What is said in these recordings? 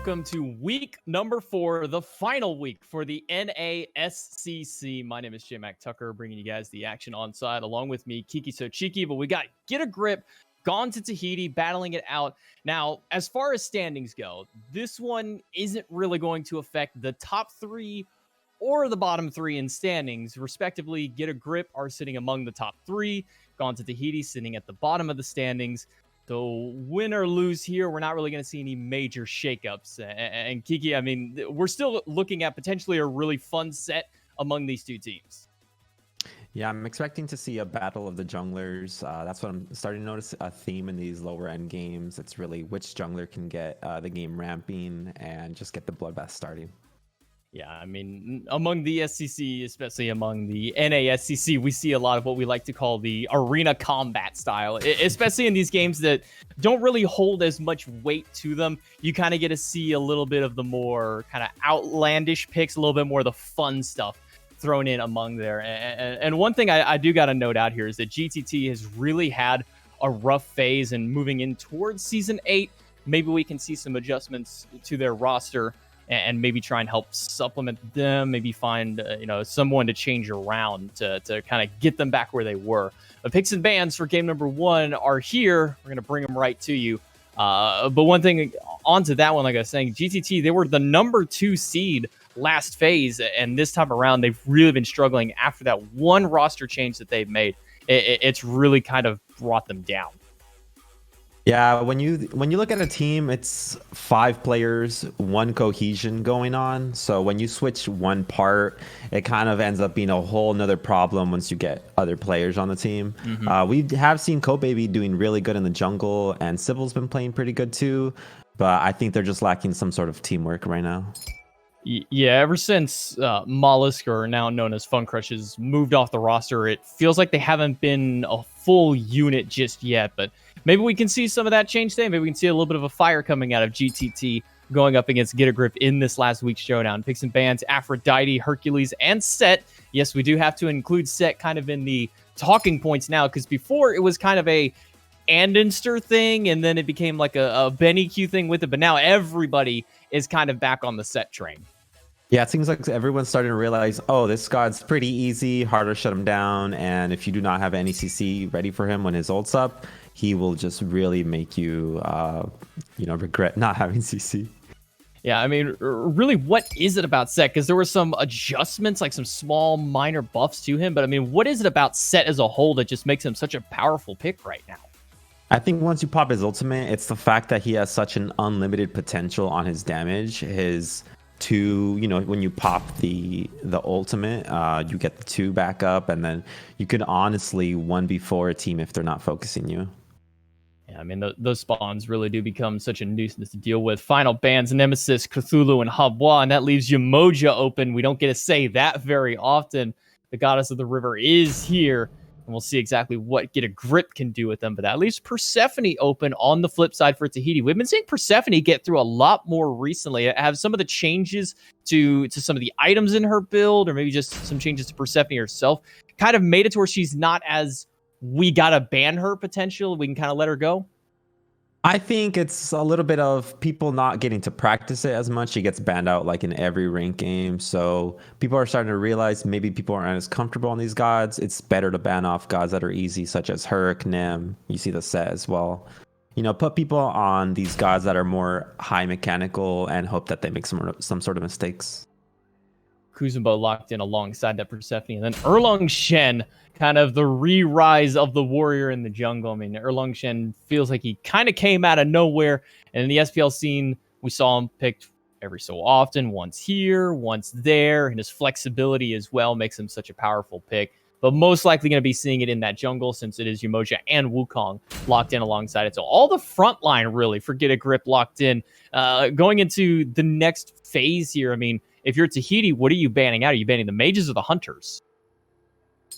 welcome to week number 4, the final week for the NASCC. My name is J Mac Tucker, bringing you guys the action on side, along with me, Kiki So Cheeky. But we got Get a Grip, gone to Tahiti, battling it out. Now, as far as standings go, this one isn't really going to affect the top 3 or the bottom 3 in standings, respectively. Get a Grip are sitting among the top 3, gone to Tahiti sitting at the bottom of the standings. So win or lose here, we're not really going to see any major shakeups. And Kiki, I mean, we're still looking at potentially a really fun set among these two teams. Yeah, I'm expecting to see a battle of the junglers. That's what I'm starting to notice a theme in these lower end games. It's really which jungler can get the game ramping and just get the bloodbath starting. Yeah, I mean, among the SCC, especially among the NASCC, we see a lot of what we like to call the arena combat style, especially in these games that don't really hold as much weight to them. You kind of get to see a little bit of the more kind of outlandish picks, a little bit more of the fun stuff thrown in among there. And one thing I do got to note out here is that GTT has really had a rough phase, and moving in towards Season 8, maybe we can see some adjustments to their roster and maybe try and help supplement them, maybe find someone to change around to kind of get them back where they were. The picks and bans for game number 1 are here. We're going to bring them right to you. But one thing onto that one, like I was saying, GTT, they were the number 2 seed last phase, and this time around, they've really been struggling after that one roster change that they've made. It's really kind of brought them down. Yeah, when you look at a team, it's 5 players, 1 cohesion going on. So when you switch one part, it kind of ends up being a whole nother problem once you get other players on the team. Mm-hmm. We have seen Kobaby doing really good in the jungle, and Sybil's been playing pretty good too. But I think they're just lacking some sort of teamwork right now. Yeah, ever since Mollusk, or now known as Fun Crush, has moved off the roster, it feels like they haven't been a full unit just yet. But maybe we can see some of that change today. Maybe we can see a little bit of a fire coming out of GTT going up against Get a Grip in this last week's showdown. Picks and bans, Aphrodite, Hercules, and Set. Yes, we do have to include Set kind of in the talking points now, because before it was kind of a Andinster thing, and then it became like a Benny Q thing with it. But now everybody is kind of back on the Set train. Yeah, it seems like everyone's starting to realize, oh, this god's pretty easy, hard to shut him down, and if you do not have any CC ready for him when his ult's up, he will just really make you, regret not having CC. Yeah, I mean, really, what is it about Set? Because there were some adjustments, like some small minor buffs to him, but I mean, what is it about Set as a whole that just makes him such a powerful pick right now? I think once you pop his ultimate, it's the fact that he has such an unlimited potential on his damage. His 2, when you pop the ultimate, you get the 2 back up, and then you can honestly 1v4 a team if they're not focusing you. Yeah, I mean, those spawns really do become such a nuisance to deal with. Final bans, Nemesis, Cthulhu, and Habwa, and that leaves Umoja open. We don't get to say that very often. The Goddess of the River is here, and we'll see exactly what Get a Grip can do with them. But that leaves Persephone open on the flip side for Tahiti. We've been seeing Persephone get through a lot more recently. Have some of the changes to some of the items in her build, or maybe just some changes to Persephone herself, kind of made it to where she's not as we gotta ban her potential. We can kind of let her go. I think it's a little bit of people not getting to practice it as much. She gets banned out like in every ranked game. So people are starting to realize maybe people aren't as comfortable on these gods. It's better to ban off gods that are easy, such as Herc, Nem. You see the Set as well. Put people on these gods that are more high mechanical and hope that they make some sort of mistakes. Kuzumbo locked in alongside that Persephone. And then Erlong Shen, kind of the re-rise of the warrior in the jungle. I mean, Erlong Shen feels like he kind of came out of nowhere. And in the SPL scene, we saw him picked every so often, once here, once there. And his flexibility as well makes him such a powerful pick. But most likely going to be seeing it in that jungle, since it is Umoja and Wukong locked in alongside it. So all the front line really for Get a Grip locked in. Going into the next phase here, I mean, if you're Tahiti, what are you banning out? Are you banning the mages or the hunters?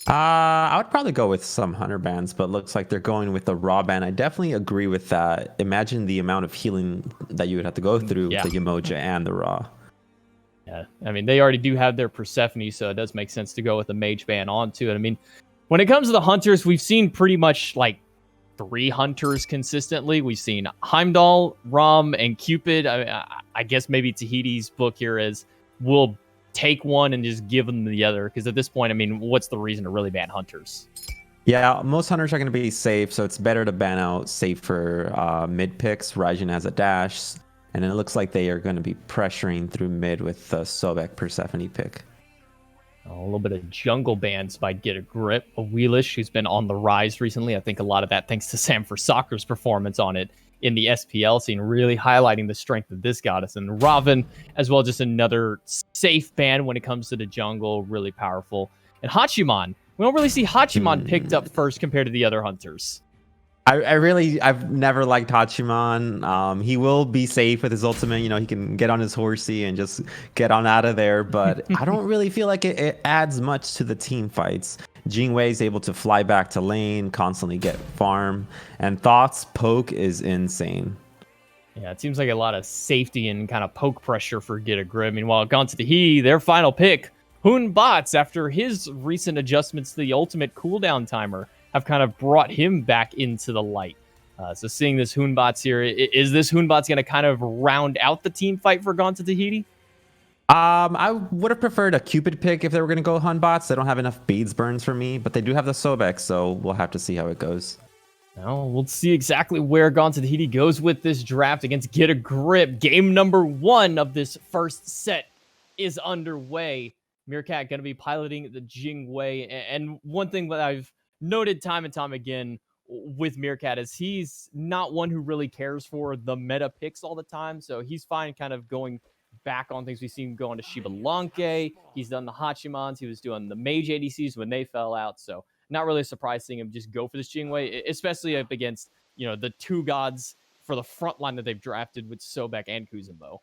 I would probably go with some hunter bans, but looks like they're going with the raw ban. I definitely agree with that. Imagine the amount of healing that you would have to go through with the Umoja and the raw. Yeah, I mean, they already do have their Persephone, so it does make sense to go with a mage ban onto it. I mean, when it comes to the hunters, we've seen pretty much like 3 hunters consistently. We've seen Heimdall, Rom, and Cupid. I guess maybe Tahiti's book here is we'll take one and just give them the other, because at this point, I mean, what's the reason to really ban hunters? Yeah, most hunters are going to be safe, so it's better to ban out safer mid picks. Raijin has a dash, and it looks like they are going to be pressuring through mid with the Sobek Persephone pick. A little bit of jungle bans by Get a Grip. A Wheelish, who's been on the rise recently. I think a lot of that thanks to Sam for Soccer's performance on it in the SPL scene, really highlighting the strength of this goddess. And Raven, as well, just another safe ban when it comes to the jungle, really powerful. And Hachiman. We don't really see Hachiman picked up first compared to the other hunters. I've never liked Hachiman. He will be safe with his ultimate. You know, he can get on his horsey and just get on out of there. But I don't really feel like it adds much to the team fights. Jingwei is able to fly back to lane, constantly get farm. And Thought's poke is insane. Yeah, it seems like a lot of safety and kind of poke pressure for Get a Grip. Meanwhile, gone to the He, their final pick, Hoon Bots, after his recent adjustments to the ultimate cooldown timer, have kind of brought him back into the light. So seeing this Hoonbots here, is this Hoonbots going to kind of round out the team fight for Gone to Tahiti? I would have preferred a Cupid pick if they were going to go Hoonbots. They don't have enough beads burns for me, but they do have the Sobek, so we'll have to see how it goes. Well, we'll see exactly where Gone to Tahiti goes with this draft against Get a Grip. Game number 1 of this first set is underway. Meerkat going to be piloting the Jingwei, and one thing that I've noted time and time again with Meerkat is he's not one who really cares for the meta picks all the time, so he's fine kind of going back on things. We've seen him going to Shiba Lanke, he's done the Hachimans, he was doing the Mage ADCs when they fell out, so not really surprised seeing him just go for this Jingwei, especially up against, you know, the 2 gods for the front line that they've drafted with Sobek and Kuzenbo.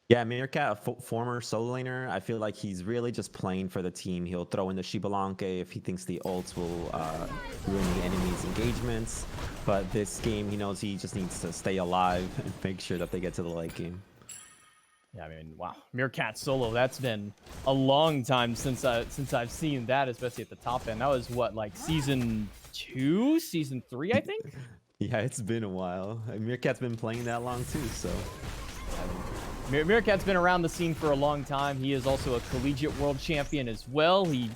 Yeah, Meerkat, a former solo laner, I feel like he's really just playing for the team. He'll throw in the Shiba Lanke if he thinks the ults will ruin the enemy's engagements. But this game, he knows he just needs to stay alive and make sure that they get to the late game. Yeah, I mean, wow. Meerkat solo, that's been a long time since I've seen that, especially at the top end. That was, what, like season 2, season 3, I think? Yeah, it's been a while. Meerkat's been playing that long too, so... Meerkat's been around the scene for a long time. He is also a collegiate world champion as well. He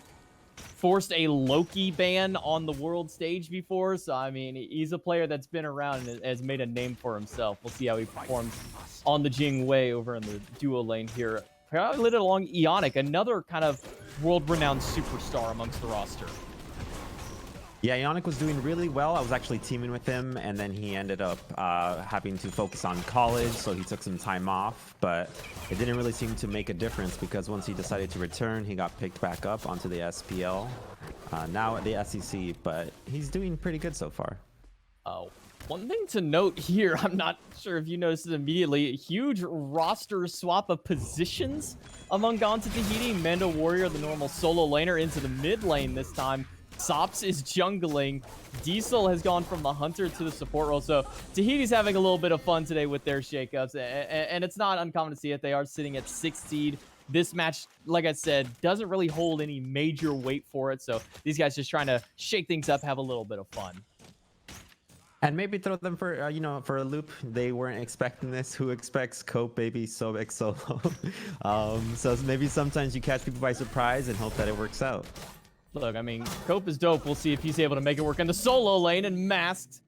forced a Loki ban on the world stage before, so I mean, he's a player that's been around and has made a name for himself. We'll see how he performs on the Jingwei over in the duo lane here. Probably lit along Ionic, another kind of world-renowned superstar amongst the roster. Yeah, Ionic was doing really well. I was actually teaming with him, and then he ended up having to focus on college, so he took some time off. But it didn't really seem to make a difference because once he decided to return, he got picked back up onto the SPL. Now at the SEC, but he's doing pretty good so far. One thing to note here, I'm not sure if you noticed it immediately, a huge roster swap of positions among Gone to Tahiti. Mando Warrior, the normal solo laner, into the mid lane this time. Sops is jungling. Diesel has gone from the hunter to the support role. So Tahiti's having a little bit of fun today with their shakeups. And it's not uncommon to see it. They are sitting at 6th seed. This match, like I said, doesn't really hold any major weight for it. So these guys just trying to shake things up, have a little bit of fun. And maybe throw them for, you know, for a loop. They weren't expecting this. Who expects Cope, baby, Sobek solo? So maybe sometimes you catch people by surprise and hope that it works out. Look, I mean, Cope is dope. We'll see if he's able to make it work in the solo lane. And Masked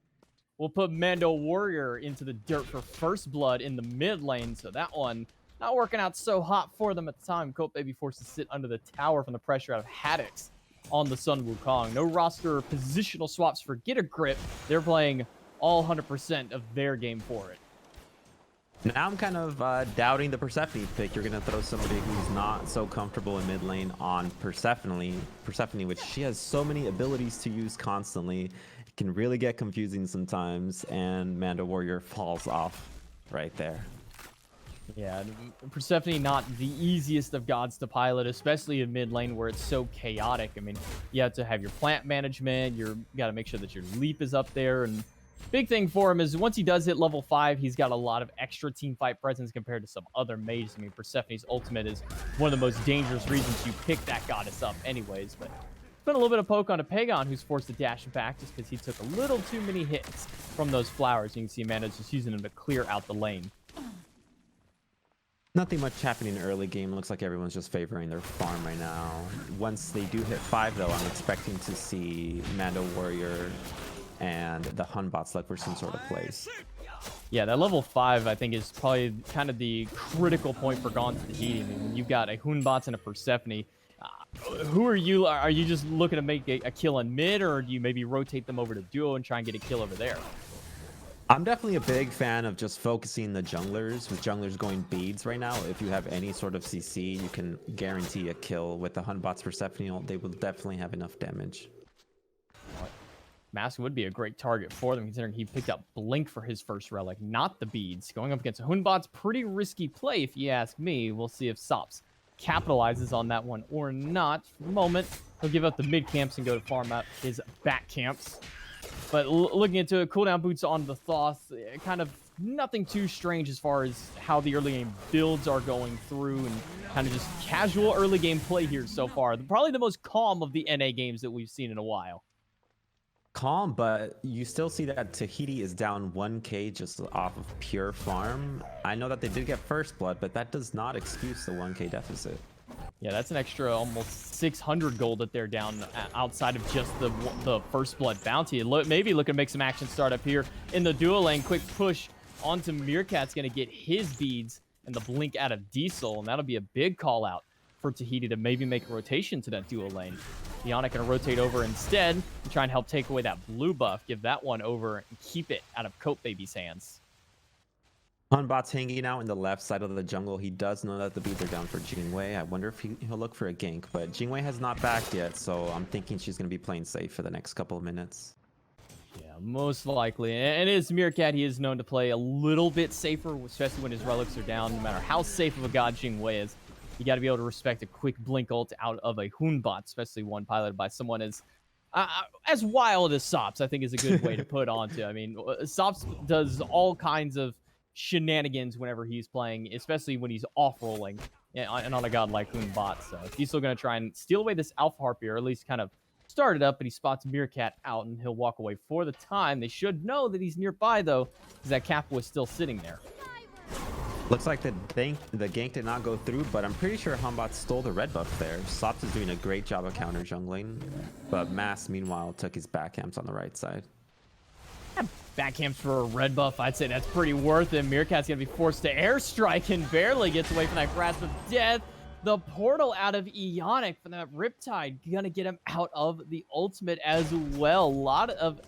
will put Mando Warrior into the dirt for first blood in the mid lane. So that one not working out so hot for them at the time. Cope may be forced to sit under the tower from the pressure out of Haddix on the Sun Wukong. No roster positional swaps for Get a Grip. They're playing all 100% of their game for it. Now I'm kind of doubting the Persephone pick. You're going to throw somebody who's not so comfortable in mid lane on Persephone, which she has so many abilities to use constantly. It can really get confusing sometimes, and Mando Warrior falls off right there. Yeah, Persephone not the easiest of gods to pilot, especially in mid lane where it's so chaotic. I mean, you have to have your plant management, you got to make sure that your leap is up there, and big thing for him is once he does hit level 5, he's got a lot of extra team fight presence compared to some other mages. I mean, Persephone's ultimate is one of the most dangerous reasons you pick that goddess up anyways, but Put a little bit of poke onto Pagon, who's forced to dash back just because he took a little too many hits from those flowers. You can see Amanda's just using them to clear out the lane. Nothing much happening in early game. Looks like everyone's just favoring their farm right now. Once they do hit 5, though, I'm expecting to see Mando Warrior and the Hun bots look for some sort of plays. Yeah, that level 5, I think, is probably kind of the critical point for Gaunt to Tahiti. I mean, when you've got a Hun bots and a Persephone, who are you? Are you just looking to make a kill in mid, or do you maybe rotate them over to duo and try and get a kill over there? I'm definitely a big fan of just focusing the junglers, with junglers going beads right now. If you have any sort of CC, you can guarantee a kill. With the Hun bots Persephone, they will definitely have enough damage. Mask would be a great target for them, considering he picked up Blink for his first relic, not the beads. Going up against Hunbot's pretty risky play, if you ask me. We'll see if Sops capitalizes on that one or not. For the moment, he'll give up the mid camps and go to farm out his back camps. But looking into it, cooldown boots on the Thoth, kind of nothing too strange as far as how the early game builds are going through, and kind of just casual early game play here so far. Probably the most calm of the NA games that we've seen in a while. Calm, but you still see that Tahiti is down 1k just off of pure farm. I know that they did get first blood, but that does not excuse the 1k deficit. Yeah, that's an extra almost 600 gold that they're down outside of just the first blood bounty. Maybe looking to make some action start up here in the duo lane. Quick push onto Meerkat's going to get his beads and the blink out of Diesel, and that'll be a big call out for Tahiti to maybe make a rotation to that duo lane. Ionic going to rotate over instead and try and help take away that blue buff, give that one over and keep it out of Cope Baby's hands. Hunbot's hanging out in the left side of the jungle. He does know that the beads are down for Jingwei. I wonder if he'll look for a gank, but Jingwei has not backed yet, so I'm thinking she's going to be playing safe for the next couple of minutes. Yeah, most likely. And as Meerkat, he is known to play a little bit safer, especially when his relics are down, no matter how safe of a god Jingwei is. You got to be able to respect a quick blink ult out of a Hunbot, especially one piloted by someone as wild as Sops, I think is a good way to put onto. I mean, Sops does all kinds of shenanigans whenever he's playing, especially when he's off-rolling and on a god like Hunbot. So he's still going to try and steal away this Alpha Harpy, or at least kind of start it up, but he spots Meerkat out, and he'll walk away for the time. They should know that he's nearby, though, because that Kappa was still sitting there. Looks like the gank did not go through, but I'm pretty sure Hunbot stole the red buff there. Sops is doing a great job of counter jungling, but Mass, meanwhile, took his back camps on the right side. Back camps for a red buff, I'd say that's pretty worth it. Meerkat's going to be forced to airstrike and barely gets away from that grasp of death. The portal out of Ionic from that Riptide going to get him out of the ultimate as well. A lot of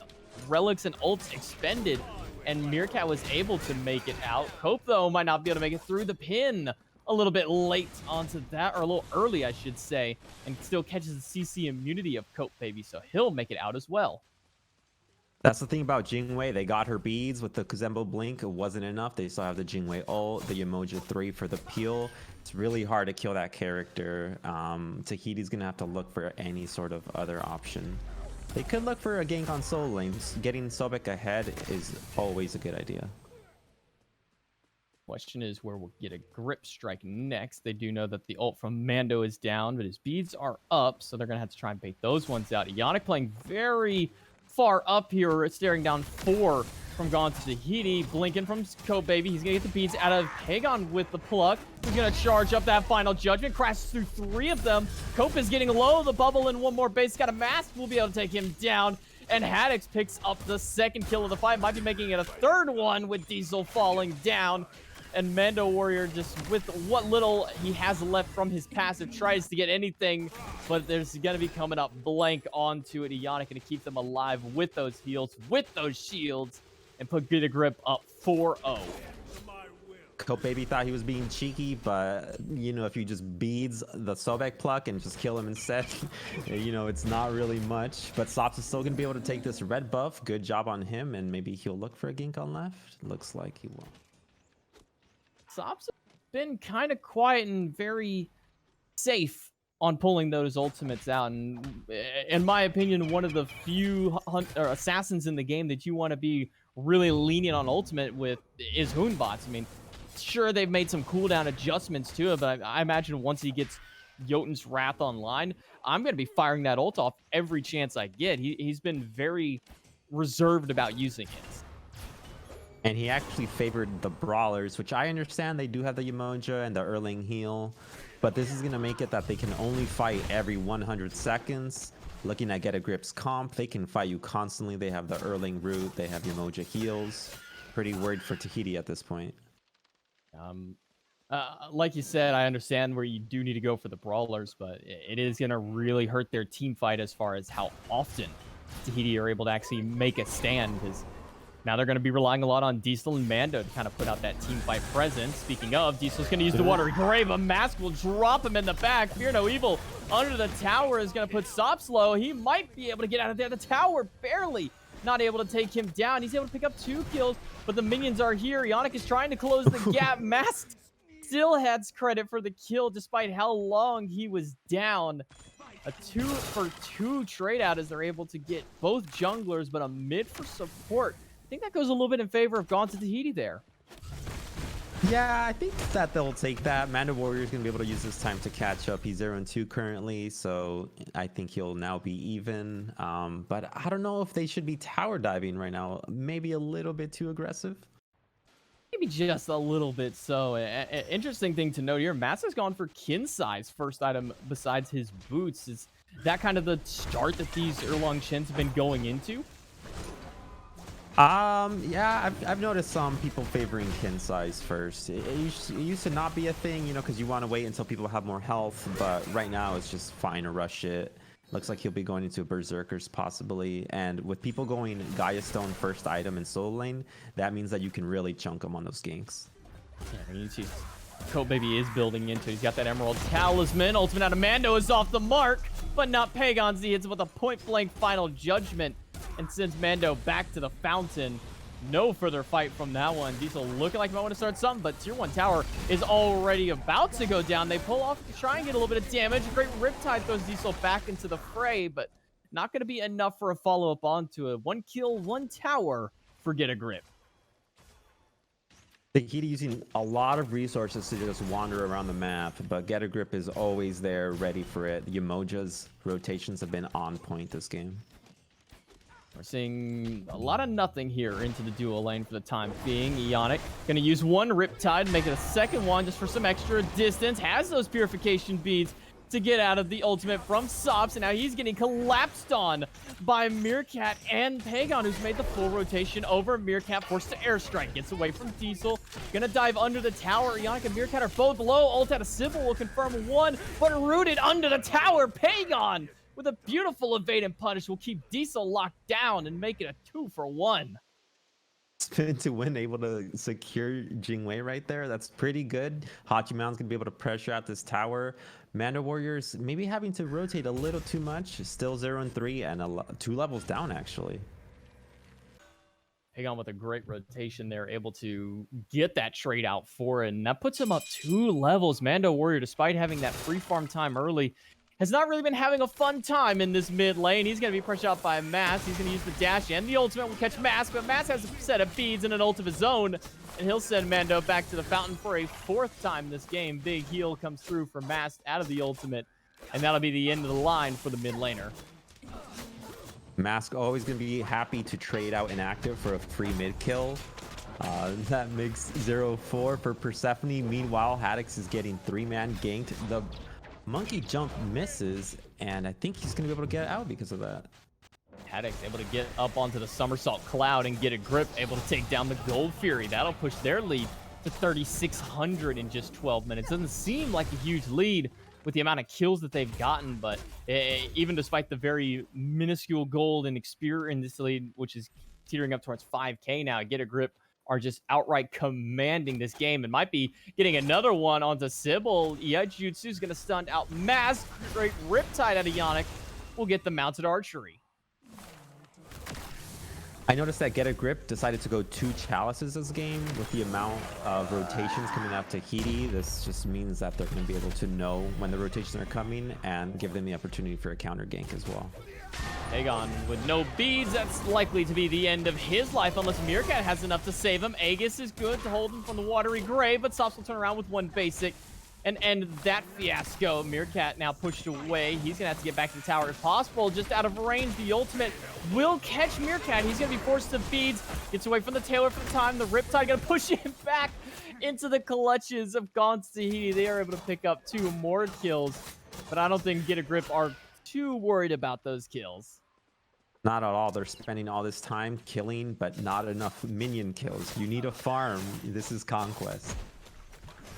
relics and ults expended, and Meerkat was able to make it out. Cope, though, might not be able to make it through the pin. A little bit late onto that, or a little early, I should say, and still catches the CC immunity of Cope Baby, so he'll make it out as well. That's the thing about Jingwei. They got her beads with the Kuzembo Blink. It wasn't enough. They still have the Jingwei ult, the Emoji 3 for the peel. It's really hard to kill that character. Tahiti's going to have to look for any sort of other option. They could look for a gank on solo lanes. Getting Sobek ahead is always a good idea. Question is where we'll get a grip strike next. They do know that the ult from Mando is down, but his beads are up, so they're going to have to try and bait those ones out. Ionic playing very far up here, staring down 4 from Gaunt to Tahiti. Blinking from Cope Baby. He's going to get the beads out of Pagon with the pluck. He's going to charge up that final judgment. Crashes through 3 of them. Cope is getting low. The bubble in one more base. Got a mask. We'll be able to take him down. And Haddix picks up the second kill of the fight. Might be making it a third one with Diesel falling down. And Mando Warrior, just with what little he has left from his passive, tries to get anything, but there's going to be coming up blank onto it. Ionic going to keep them alive with those heals, with those shields, and put Get a Grip up 4-0. Cope Baby thought he was being cheeky, but, you know, if you just beads the Sobek pluck and just kill him instead, you know, it's not really much. But Sops is still going to be able to take this red buff. Good job on him, and maybe he'll look for a gank on left. Looks like he will. Sops have been kind of quiet and very safe on pulling those ultimates out. And in my opinion, one of the few assassins in the game that you want to be really lenient on ultimate with is Hunbots. I mean, sure, they've made some cooldown adjustments to it, but I imagine once he gets Jotun's Wrath online, I'm going to be firing that ult off every chance I get. He's been very reserved about using it. And he actually favored the brawlers, which I understand they do have the Yemoja and the Erling heal, but this is going to make it that they can only fight every 100 seconds. Looking at Get a Grip's comp, they can fight you constantly. They have the Erling root, they have Yemoja heals. Pretty worried for Tahiti at this point. Like you said, I understand where you do need to go for the brawlers, but it is going to really hurt their team fight as far as how often Tahiti are able to actually make a stand, because now they're going to be relying a lot on Diesel and Mando to kind of put out that team fight presence. Speaking of, Diesel's going to use the Watery Grave. A Mask will drop him in the back. Fear no evil under the tower is going to put Sops low. He might be able to get out of there. The tower barely not able to take him down. He's able to pick up 2 kills, but the minions are here. Ionic is trying to close the gap. Mask still has credit for the kill despite how long he was down. A 2-for-2 trade out as they're able to get both junglers, but a mid for support. I think that goes a little bit in favor of Gone to Tahiti there. Yeah, I think that they'll take that. Manda Warrior is going to be able to use this time to catch up. He's 0-2 currently, so I think he'll now be even. But I don't know if they should be tower diving right now. Maybe a little bit too aggressive. Maybe just a little bit so. Interesting thing to note here, Mass has gone for Kinsai's first item besides his boots. Is that kind of the start that these Erlang Chins have been going into? Yeah, I've noticed some people favoring Kinsai's first. It used to not be a thing, you know, because you want to wait until people have more health, but right now it's just fine to rush it. Looks like he'll be going into Berserkers possibly, and with people going Gaia Stone first item in solo lane, that means that you can really chunk them on those ganks. Yeah, you see Coat Baby is building into it. He's got that Emerald Talisman. Ultimate out of Mando is off the mark, but not Pagons. He hits with a point-blank final judgment and sends Mando back to the fountain. No further fight from that one. Diesel looking like he might want to start something, but Tier 1 tower is already about to go down. They pull off to try and get a little bit of damage. Great Riptide throws Diesel back into the fray, but not going to be enough for a follow-up onto it. 1 kill, 1 tower for Get a Grip. Tahiti using a lot of resources to just wander around the map, but Get a Grip is always there, ready for it. Yemoja's rotations have been on point this game. We're seeing a lot of nothing here into the duo lane for the time being. Ionic going to use 1 Riptide, make it a second one just for some extra distance. Has those purification beads to get out of the ultimate from Sops, and now he's getting collapsed on by Meerkat and Pagon, who's made the full rotation over. Meerkat forced to airstrike, gets away from Diesel, gonna dive under the tower. Ionic and Meerkat are both low. Ult out of Sybil will confirm 1, but rooted under the tower. Pagon with a beautiful evade and punish will keep Diesel locked down and make it a 2-for-1. Spin to win, able to secure Jingwei right there. That's pretty good. Hachiman's gonna be able to pressure out this tower. Manda Warriors maybe having to rotate a little too much. Still 0-3 and 2 levels down actually. Pagon with a great rotation there, able to get that trade out for it, and that puts him up 2 levels. Mando Warrior, despite having that free farm time early, has not really been having a fun time in this mid lane. He's going to be pressured out by Mass. He's going to use the dash, and the ultimate will catch Mass, but Mass has a set of beads and an ult of his own, and he'll send Mando back to the fountain for a 4th time this game. Big heal comes through for Mass out of the ultimate, and that'll be the end of the line for the mid laner. Mask always going to be happy to trade out inactive for a free mid kill. That makes 0-4 for Persephone. Meanwhile, Haddix is getting 3-man ganked. The monkey jump misses, and I think he's going to be able to get out because of that. Haddix able to get up onto the somersault cloud and Get a Grip, able to take down the Gold Fury. That'll push their lead to 3,600 in just 12 minutes. Doesn't seem like a huge lead with the amount of kills that they've gotten, but even despite the very minuscule gold and experience in this lead, which is teetering up towards 5K now, Get a Grip are just outright commanding this game and might be getting another one onto Sybil. Iaijutsu is going to stun out Mask. Great Riptide out of Ionic will get the mounted archery. I noticed that Get a Grip decided to go 2 chalices this game. With the amount of rotations coming out to Tahiti, this just means that they're going to be able to know when the rotations are coming and give them the opportunity for a counter gank as well. Pagon with no beads, that's likely to be the end of his life unless Meerkat has enough to save him. Aegis is good to hold him from the Watery Grave, but Sops will turn around with 1 basic. And that fiasco. Meerkat now pushed away. He's gonna have to get back to the tower if possible. Just out of range, the ultimate will catch Meerkat. He's gonna be forced to beads. Gets away from the Tailor for the time. The Riptide gonna push him back into the clutches of Gaunt's Tahiti. They are able to pick up 2 more kills, but I don't think Get a Grip are too worried about those kills. Not at all. They're spending all this time killing, but not enough minion kills. You need a farm. This is Conquest.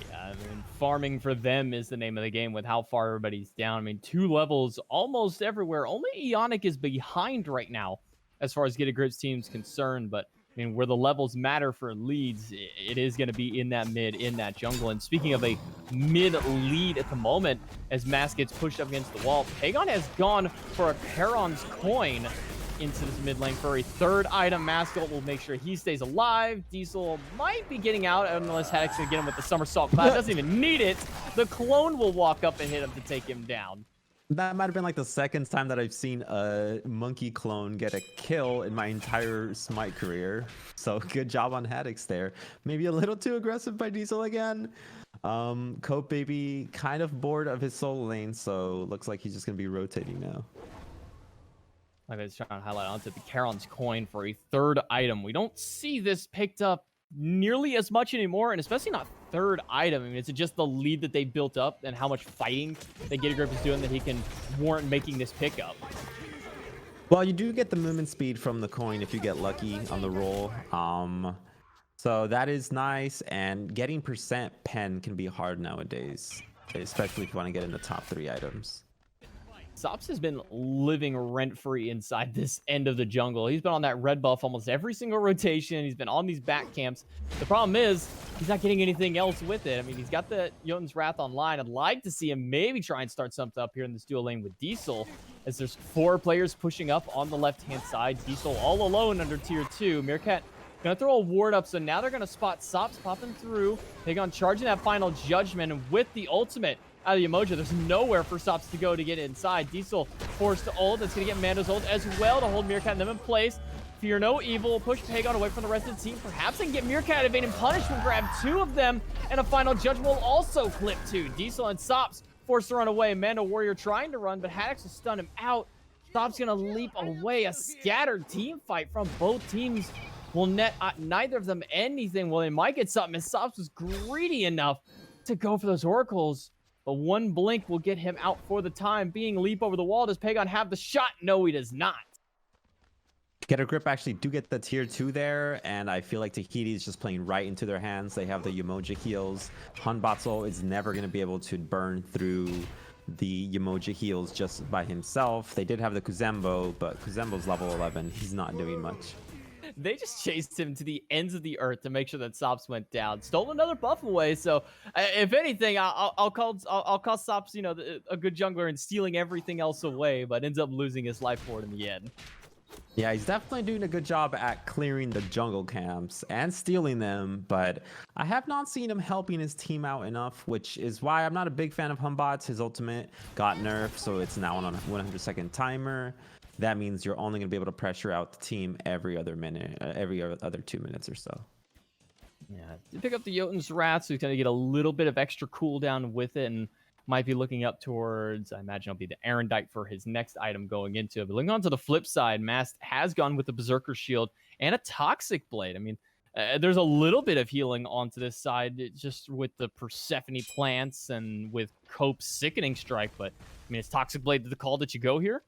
Yeah, I mean, farming for them is the name of the game with how far everybody's down. I mean, 2 levels almost everywhere. Only Ionic is behind right now as far as Get a Grip's team's concerned, but I mean, where the levels matter for leads, it is going to be in that mid, in that jungle. And speaking of a mid lead at the moment, as Mask gets pushed up against the wall, Pagon has gone for a Charon's coin into this mid lane for a 3rd item. Maskell will make sure he stays alive. Diesel might be getting out unless Haddock's going to get him with the Somersault Cloud. Doesn't even need it. The clone will walk up and hit him to take him down. That might have been like the 2nd time that I've seen a monkey clone get a kill in my entire Smite career. So good job on Haddox there. Maybe a little too aggressive by Diesel again. Cope Baby kind of bored of his solo lane, so looks like he's just going to be rotating now. Like I was trying to highlight onto the Charon's coin for a 3rd item. We don't see this picked up nearly as much anymore, and especially not 3rd item. I mean, it's just the lead that they built up and how much fighting that Get a Grip is doing that he can warrant making this pickup. Well, you do get the movement speed from the coin if you get lucky on the roll. So that is nice, and getting percent pen can be hard nowadays, especially if you want to get in the top 3 items. Sops has been living rent-free inside this end of the jungle. He's been on that red buff almost every single rotation. He's been on these back camps. The problem is, he's not getting anything else with it. I mean, he's got the Jotun's Wrath online. I'd like to see him maybe try and start something up here in this dual lane with Diesel, as there's 4 players pushing up on the left-hand side. Diesel all alone under tier 2. Meerkat gonna throw a ward up, so now they're gonna spot Sops popping through. Pagon charging that final judgment, and with the ultimate out of the emoji, there's nowhere for Sops to go to get inside. Diesel forced to ult. It's going to get Mando's ult as well to hold Meerkat and them in place. Fear no evil. Push Pagon away from the rest of the team. Perhaps they can get Meerkat evading punishment, grab 2 of them, and a final judgment will also clip 2. Diesel and Sops forced to run away. Mando Warrior trying to run, but Haddox will stun him out. Sops going to leap away. A scattered team fight from both teams will net neither of them anything. Well, they might get something, as Sops was greedy enough to go for those oracles. But 1 blink will get him out for the time being. Leap over the wall. Does Pagon have the shot? No, he does not. Get a Grip actually do get the tier 2 there, and I feel like Tahiti is just playing right into their hands. They have the Umoja heals. Hanbatsu is never going to be able to burn through the Umoja heals just by himself. They did have the Kuzembo, but Kuzembo's level 11. He's not doing much. They just chased him to the ends of the earth to make sure that Sops went down. Stole another buff away. So, if anything, I'll call Sops, you know, a good jungler and stealing everything else away, but ends up losing his life for it in the end. Yeah, he's definitely doing a good job at clearing the jungle camps and stealing them, but I have not seen him helping his team out enough, which is why I'm not a big fan of Humbots. His ultimate got nerfed, so it's now on a 100-second timer. That means you're only going to be able to pressure out the team every other minute, every other 2 minutes or so. Yeah, to pick up the Jotun's Wrath, so he's going to get a little bit of extra cooldown with it, and might be looking up towards, I imagine it'll be the Arendite for his next item going into it. But looking on to the flip side, Mast has gone with the Berserker Shield and a Toxic Blade. I mean, there's a little bit of healing onto this side, just with the Persephone plants and with Cope's Sickening Strike, but I mean, is Toxic Blade the call that you go here?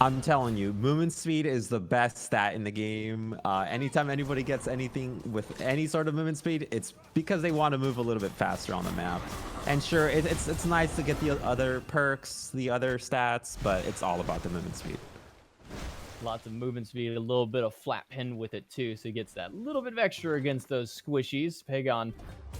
I'm telling you, movement speed is the best stat in the game. Anytime anybody gets anything with any sort of movement speed, it's because they want to move a little bit faster on the map. And sure, it's nice to get the other perks, the other stats, but it's all about the movement speed. Lots of movement speed, a little bit of flat pin with it too, so he gets that little bit of extra against those squishies. Pagon,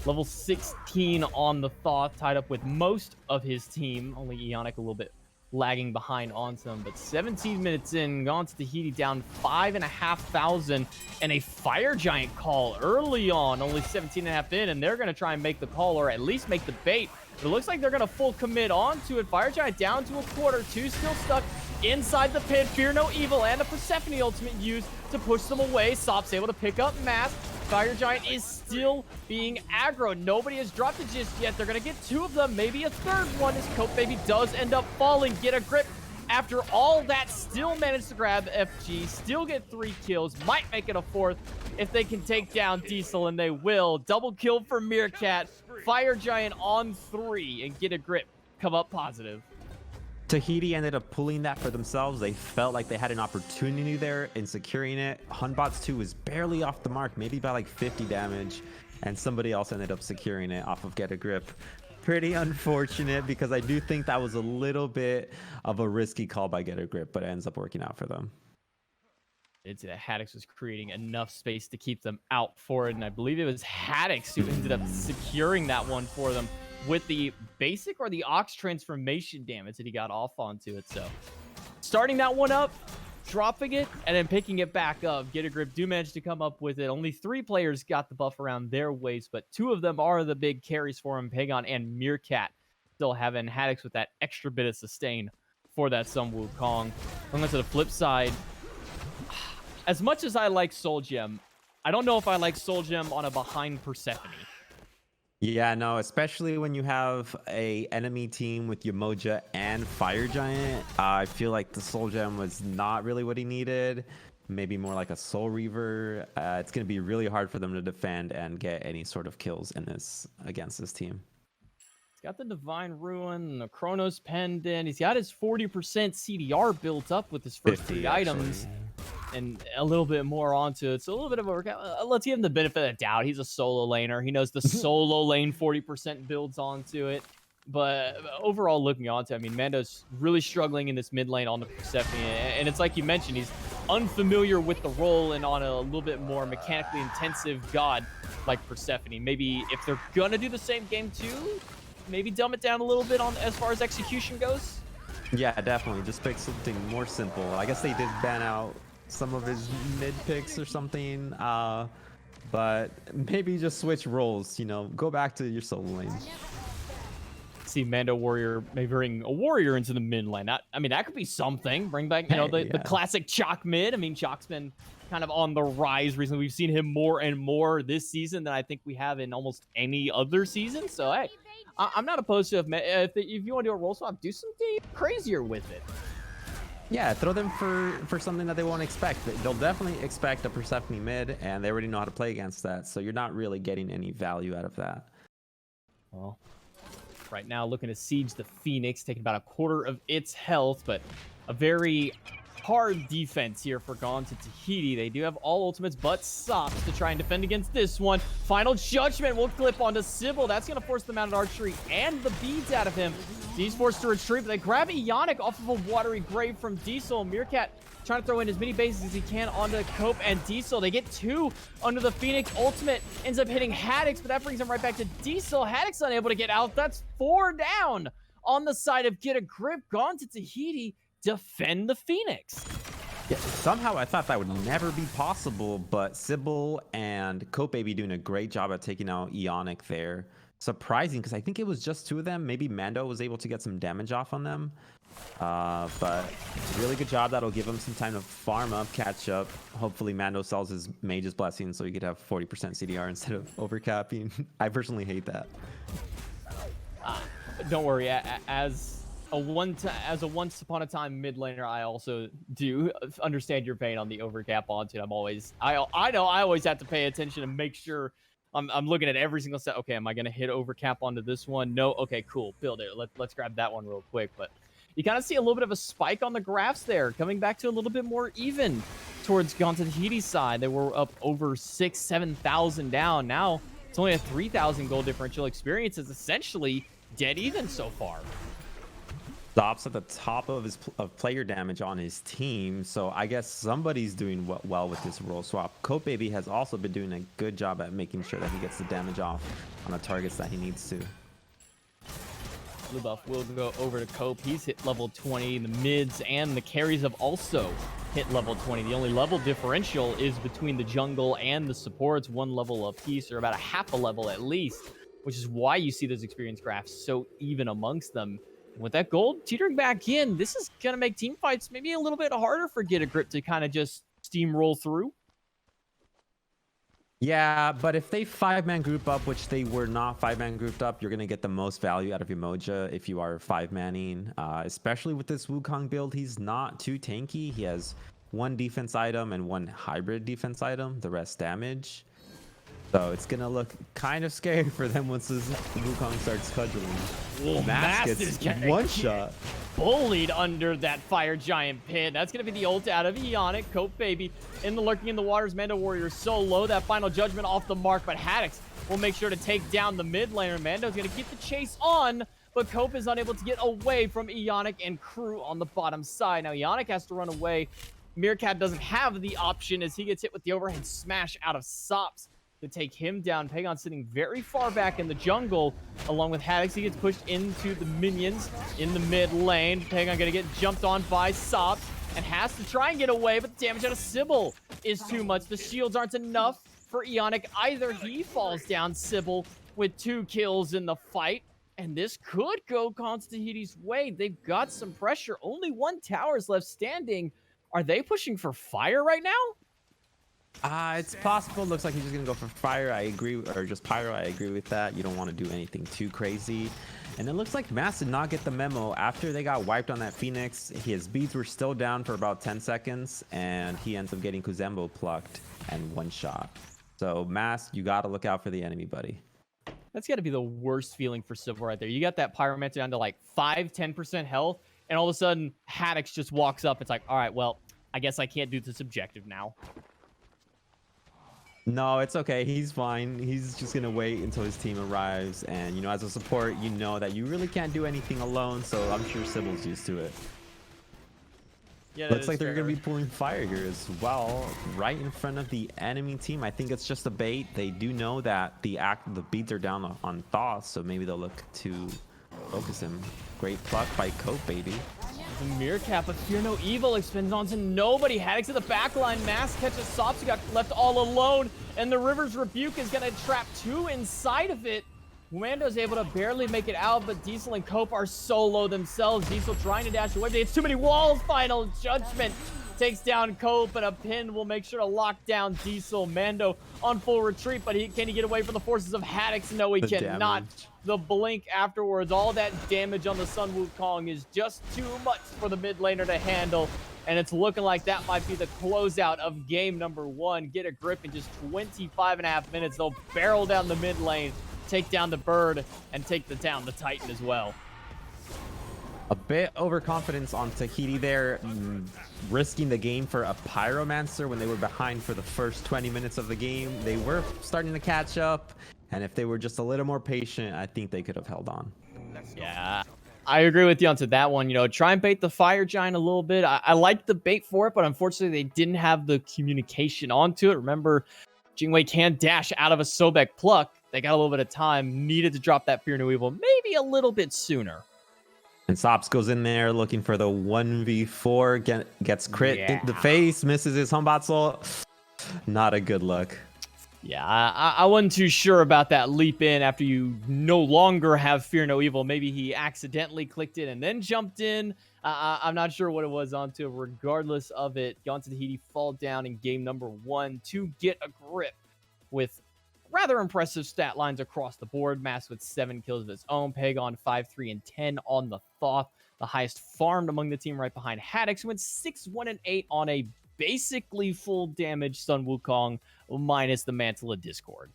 level 16 on the Thoth, tied up with most of his team. Only Ionic a little bit lagging behind on some, but 17 minutes in, Gaunt's Tahiti down 5,500, and a Fire Giant call early on, only 17.5 in, and they're going to try and make the call, or at least make the bait. But it looks like they're going to full commit onto it. Fire Giant down to a quarter, 2 still stuck inside the pit. Fear no evil, and a Persephone ultimate used to push them away. Sops able to pick up Mask. Fire Giant is still being aggro. Nobody has dropped it just yet. They're going to get 2 of them, maybe a 3rd one, as Cope Baby does end up falling. Get a grip. After all that, still managed to grab FG, still get 3 kills, might make it a 4th if they can take down Diesel, and they will. Double kill for Meerkat. Fire Giant on 3, and Get a Grip come up positive. Tahiti ended up pulling that for themselves. They felt like they had an opportunity there in securing it. Hunbots 2 was barely off the mark, maybe by like 50 damage, and somebody else ended up securing it off of Get a Grip. Pretty unfortunate, because I do think that was a little bit of a risky call by Get a Grip, but it ends up working out for them. It's that Haddix was creating enough space to keep them out for it, and I believe it was Haddix who ended up securing that one for them with the basic or the Ox transformation damage that he got off onto it. So starting that one up, dropping it, and then picking it back up. Get a Grip do manage to come up with it. Only 3 players got the buff around their waist, but 2 of them are the big carries for him. Pagon and Meerkat still having Haddix with that extra bit of sustain for that Sun Wukong. Going to the flip side, as much as I like Soul Gem, I don't know if I like Soul Gem on a behind Persephone. Yeah, no, especially when you have a enemy team with Yamoja and Fire Giant. I feel like the Soul Gem was not really what he needed. Maybe more like a Soul Reaver. It's going to be really hard for them to defend and get any sort of kills in this against this team. He's got the Divine Ruin, the Chronos Pendant. He's got his 40% CDR built up with his first 3 items. And a little bit more onto it. So a little bit of a workout. Let's give him the benefit of the doubt. He's a solo laner. He knows the solo lane 40% builds onto it. But overall, looking onto it, I mean, Mando's really struggling in this mid lane on the Persephone. And it's like you mentioned, he's unfamiliar with the role and on a little bit more mechanically intensive god like Persephone. Maybe if they're going to do the same game too, maybe dumb it down a little bit on as far as execution goes. Yeah, definitely. Just pick something more simple. I guess they did ban out some of his mid picks or something, but maybe just switch roles, you know, go back to your solo lane. See Mando Warrior, maybe bring a warrior into the mid lane. I mean, that could be something. Bring back, you know, the classic Chalk mid. I mean, Chalk's been kind of on the rise recently. We've seen him more and more this season than I think we have in almost any other season. So, hey, I'm not opposed to if you want to do a role swap, do something crazier with it. Yeah, throw them for something that they won't expect. They'll definitely expect a Persephone mid, and they already know how to play against that, so you're not really getting any value out of that. Well, right now looking to siege the Phoenix, taking about a quarter of its health, but a very hard defense here for Gauntlet Tahiti. They do have all ultimates but Sops to try and defend against this one. Final Judgment will clip onto Sybil. That's going to force them out of archery and the beads out of him. He's forced to retreat, but they grab Ionic off of a watery grave from Diesel. Meerkat trying to throw in as many bases as he can onto Cope and Diesel. They get 2 under the Phoenix ultimate. Ends up hitting Haddix, but that brings him right back to Diesel. Haddix unable to get out. That's 4 down on the side of Get a Grip. Gone to Tahiti. Defend the Phoenix. Yeah, somehow I thought that would never be possible, but Sybil and Cope Baby doing a great job at taking out Ionic there. Surprising, because I think it was just 2 of them. Maybe Mando was able to get some damage off on them. But really good job. That'll give him some time to farm up, catch up. Hopefully Mando sells his Mage's Blessing so he could have 40% CDR instead of overcapping. I personally hate that. Don't worry, as a once upon a time mid laner, I also do understand your pain on the overcap onto it. I know I always have to pay attention and make sure I'm looking at every single set. Okay, am I gonna hit overcap onto this one? No. Okay, cool. Build it. Let's grab that one real quick. But you kind of see a little bit of a spike on the graphs there, coming back to a little bit more even towards Gauntlet Tahiti's side. They were up over 7,000 down. Now it's only a 3,000 gold differential. Experience is essentially dead even so far. Stops at the top of his player damage on his team, so I guess somebody's doing well with this role swap. Cope Baby has also been doing a good job at making sure that he gets the damage off on the targets that he needs to. Blue buff will go over to Cope. He's hit level 20. The mids and the carries have also hit level 20. The only level differential is between the jungle and the supports, 1 level apiece, or about a half a level at least, which is why you see those experience graphs so even amongst them. With that gold teetering back in, this is going to make team fights maybe a little bit harder for Get a Grip to kind of just steamroll through. Yeah, but if they 5-man group up, which they were not 5-man grouped up, you're going to get the most value out of Umoja if you are 5-manning. Especially with this Wukong build, he's not too tanky. He has 1 defense item and 1 hybrid defense item, the rest damage. So it's going to look kind of scary for them once this Wukong starts cudgeling. Well, Mask gets one shot. Bullied under that fire giant pit. That's going to be the ult out of Ionic. Cope baby in the lurking in the waters. Mando Warrior so low. That final judgment off the mark, but Haddix will make sure to take down the mid laner. Mando's going to keep the chase on, but Cope is unable to get away from Ionic and crew on the bottom side. Now Ionic has to run away. Meerkat doesn't have the option as he gets hit with the overhead smash out of Sops to take him down. Pagon sitting very far back in the jungle, along with Haddix. He gets pushed into the minions in the mid lane. Pagon gonna get jumped on by Sops and has to try and get away, but the damage out of Sybil is too much. The shields aren't enough for Ionic either. He falls down, Sybil, with 2 kills in the fight. And this could go Tahiti's way. They've got some pressure. Only 1 tower is left standing. Are they pushing for fire right now? It's possible. Looks like he's just gonna go for fire. I agree, or just pyro. I agree with that. You don't want to do anything too crazy. And it looks like Mass did not get the memo after they got wiped on that Phoenix. His beads were still down for about 10 seconds, and he ends up getting Kuzembo plucked and 1 shot. So Mass, you gotta look out for the enemy, buddy. That's got to be the worst feeling for Civil right there. You got that Pyromancer down to like 5-10% health, and all of a sudden Haddix just walks up. It's like, all right, well, I guess I can't do this objective now. No, it's okay. He's fine. He's just going to wait until his team arrives. And, you know, as a support, you know that you really can't do anything alone. So I'm sure Sybil's used to it. Yeah, looks like they're going to be pulling fire here as well, right in front of the enemy team. I think it's just a bait. They do know that the beats are down on Thoth, so maybe they'll look to focus him. Great pluck by Cope, baby. The Meerkat, but Fear No Evil extends onto nobody. Haddix at the back line. Mask catches Sops, who got left all alone. And the River's Rebuke is going to trap 2 inside of it. Mando's able to barely make it out, but Diesel and Cope are solo themselves. Diesel trying to dash away. It's too many walls. Final Judgment takes down Cope, and a pin will make sure to lock down Diesel. Mando on full retreat, but can he get away from the forces of Haddix? No, he cannot. The blink afterwards, all that damage on the Sun Wukong is just too much for the mid laner to handle. And it's looking like that might be the closeout of game number 1. Get a grip in just 25.5 minutes. They'll barrel down the mid lane, take down the Bird, and take down the Titan as well. A bit overconfidence on Tahiti there, risking the game for a Pyromancer when they were behind for the first 20 minutes of the game. They were starting to catch up, and if they were just a little more patient, I think they could have held on. Yeah, I agree with you onto that one. You know, try and bait the Fire Giant a little bit. I like the bait for it, but unfortunately they didn't have the communication onto it. Remember, Jingwei can dash out of a Sobek pluck. They got a little bit of time, needed to drop that Fear No Evil maybe a little bit sooner. And Sops goes in there looking for the 1v4, gets crit in the face, misses his Humbatzel. Not a good look. Yeah, I wasn't too sure about that leap in after you no longer have Fear No Evil. Maybe he accidentally clicked it and then jumped in. I'm not sure what it was onto. Regardless of it, Tahiti fall down in game number 1 to get a grip with rather impressive stat lines across the board. Mass with 7 kills of his own. Pagon 5, 3, and 10 on the Thoth. The highest farmed among the team right behind Haddix, who went 6, 1, and 8 on a basically full damage Sun Wukong minus the Mantle of Discord.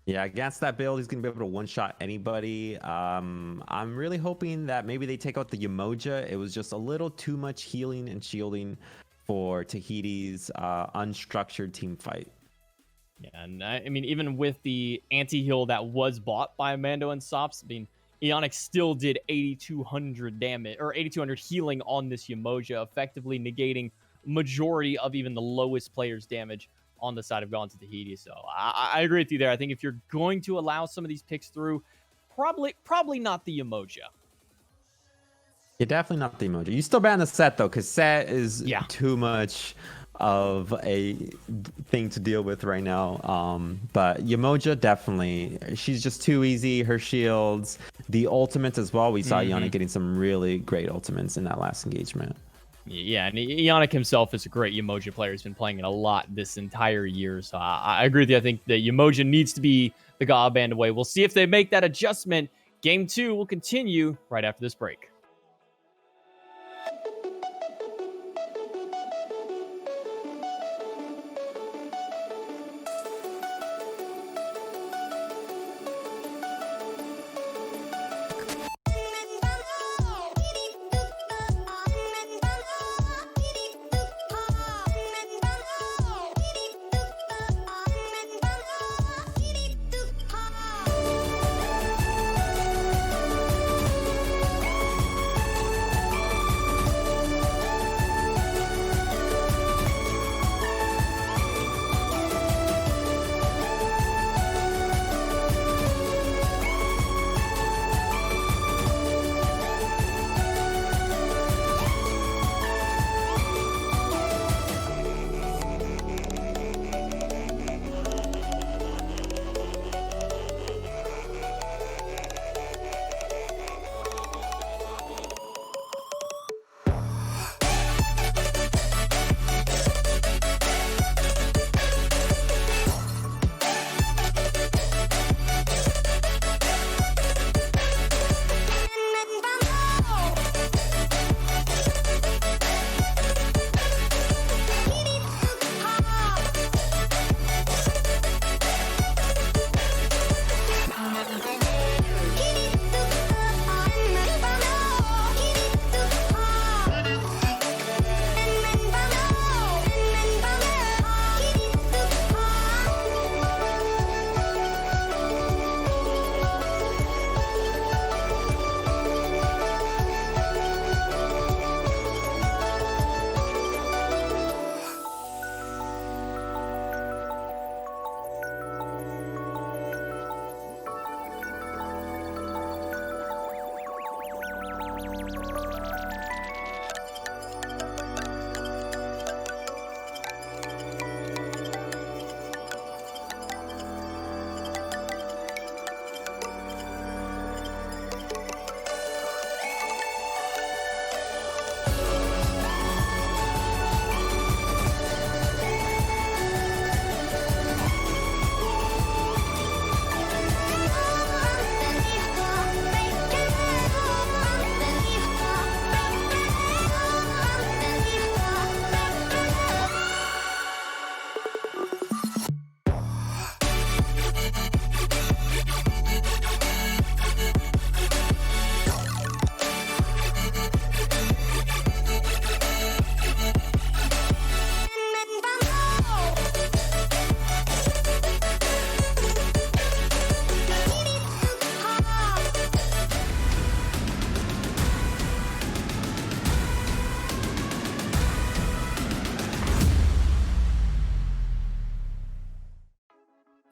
Yeah, against that build, he's going to be able to one-shot anybody. I'm really hoping that maybe they take out the Umoja. It was just a little too much healing and shielding for Tahiti's unstructured team fight. Yeah, and I mean, even with the anti-heal that was bought by Mando and Sops, I mean, Ionic still did 8,200 damage, or 8,200 healing on this Umoja, effectively negating majority of even the lowest player's damage on the side of Tahiti. So I agree with you there. I think if you're going to allow some of these picks through, probably not the Umoja. Yeah, definitely not the Umoja. You still ban the Set, though, because Set is too much of a thing to deal with right now. But Umoja, definitely. She's just too easy. Her shields, the ultimates as well. We saw Ionic getting some really great ultimates in that last engagement. Yeah, and Yannick himself is a great Yemoja player. He's been playing it a lot this entire year. So I agree with you. I think that Yemoja needs to be the God band away. We'll see if they make that adjustment. Game 2 will continue right after this break.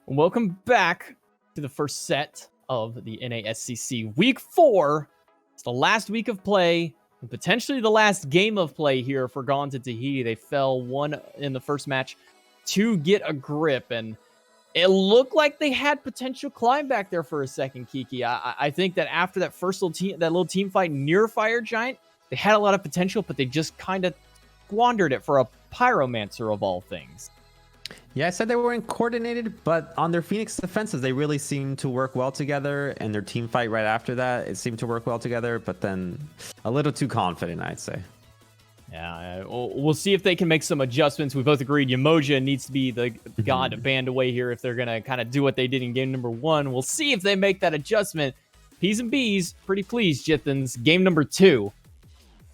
Welcome back to the first set of the NASCC Week 4. It's the last week of play, and potentially the last game of play here for Gone to Tahiti. They fell 1 in the first match to get a grip, and it looked like they had potential climb back there for a second, Kiki. I think that after that first little team fight near Fire Giant, they had a lot of potential, but they just kind of squandered it for a Pyromancer of all things. Yeah, I said they weren't coordinated, but on their Phoenix defenses, they really seemed to work well together. And their team fight right after that, it seemed to work well together, but then a little too confident, I'd say. Yeah, we'll see if they can make some adjustments. We both agreed Yemoja needs to be the god band away here if they're going to kind of do what they did in game number 1. We'll see if they make that adjustment. P's and B's, pretty pleased, Jithens. Game number 2.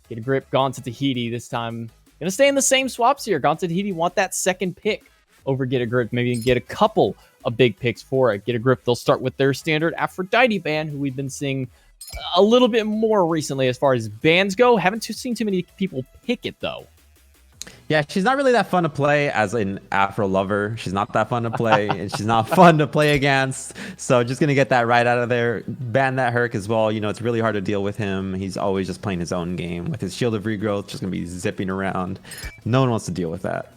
Get a grip, Gone to Tahiti this time. Going to stay in the same swaps here. Gone to Tahiti want that second pick over Get a Grip, maybe get a couple of big picks for it. Get a Grip, they'll start with their standard Aphrodite band, who we've been seeing a little bit more recently as far as bands go. Haven't seen too many people pick it, though. Yeah, she's not really that fun to play as an Afro lover. She's not that fun to play, and she's not fun to play against. So just going to get that right out of there. Ban that Herc as well. You know, it's really hard to deal with him. He's always just playing his own game with his Shield of Regrowth, just going to be zipping around. No one wants to deal with that.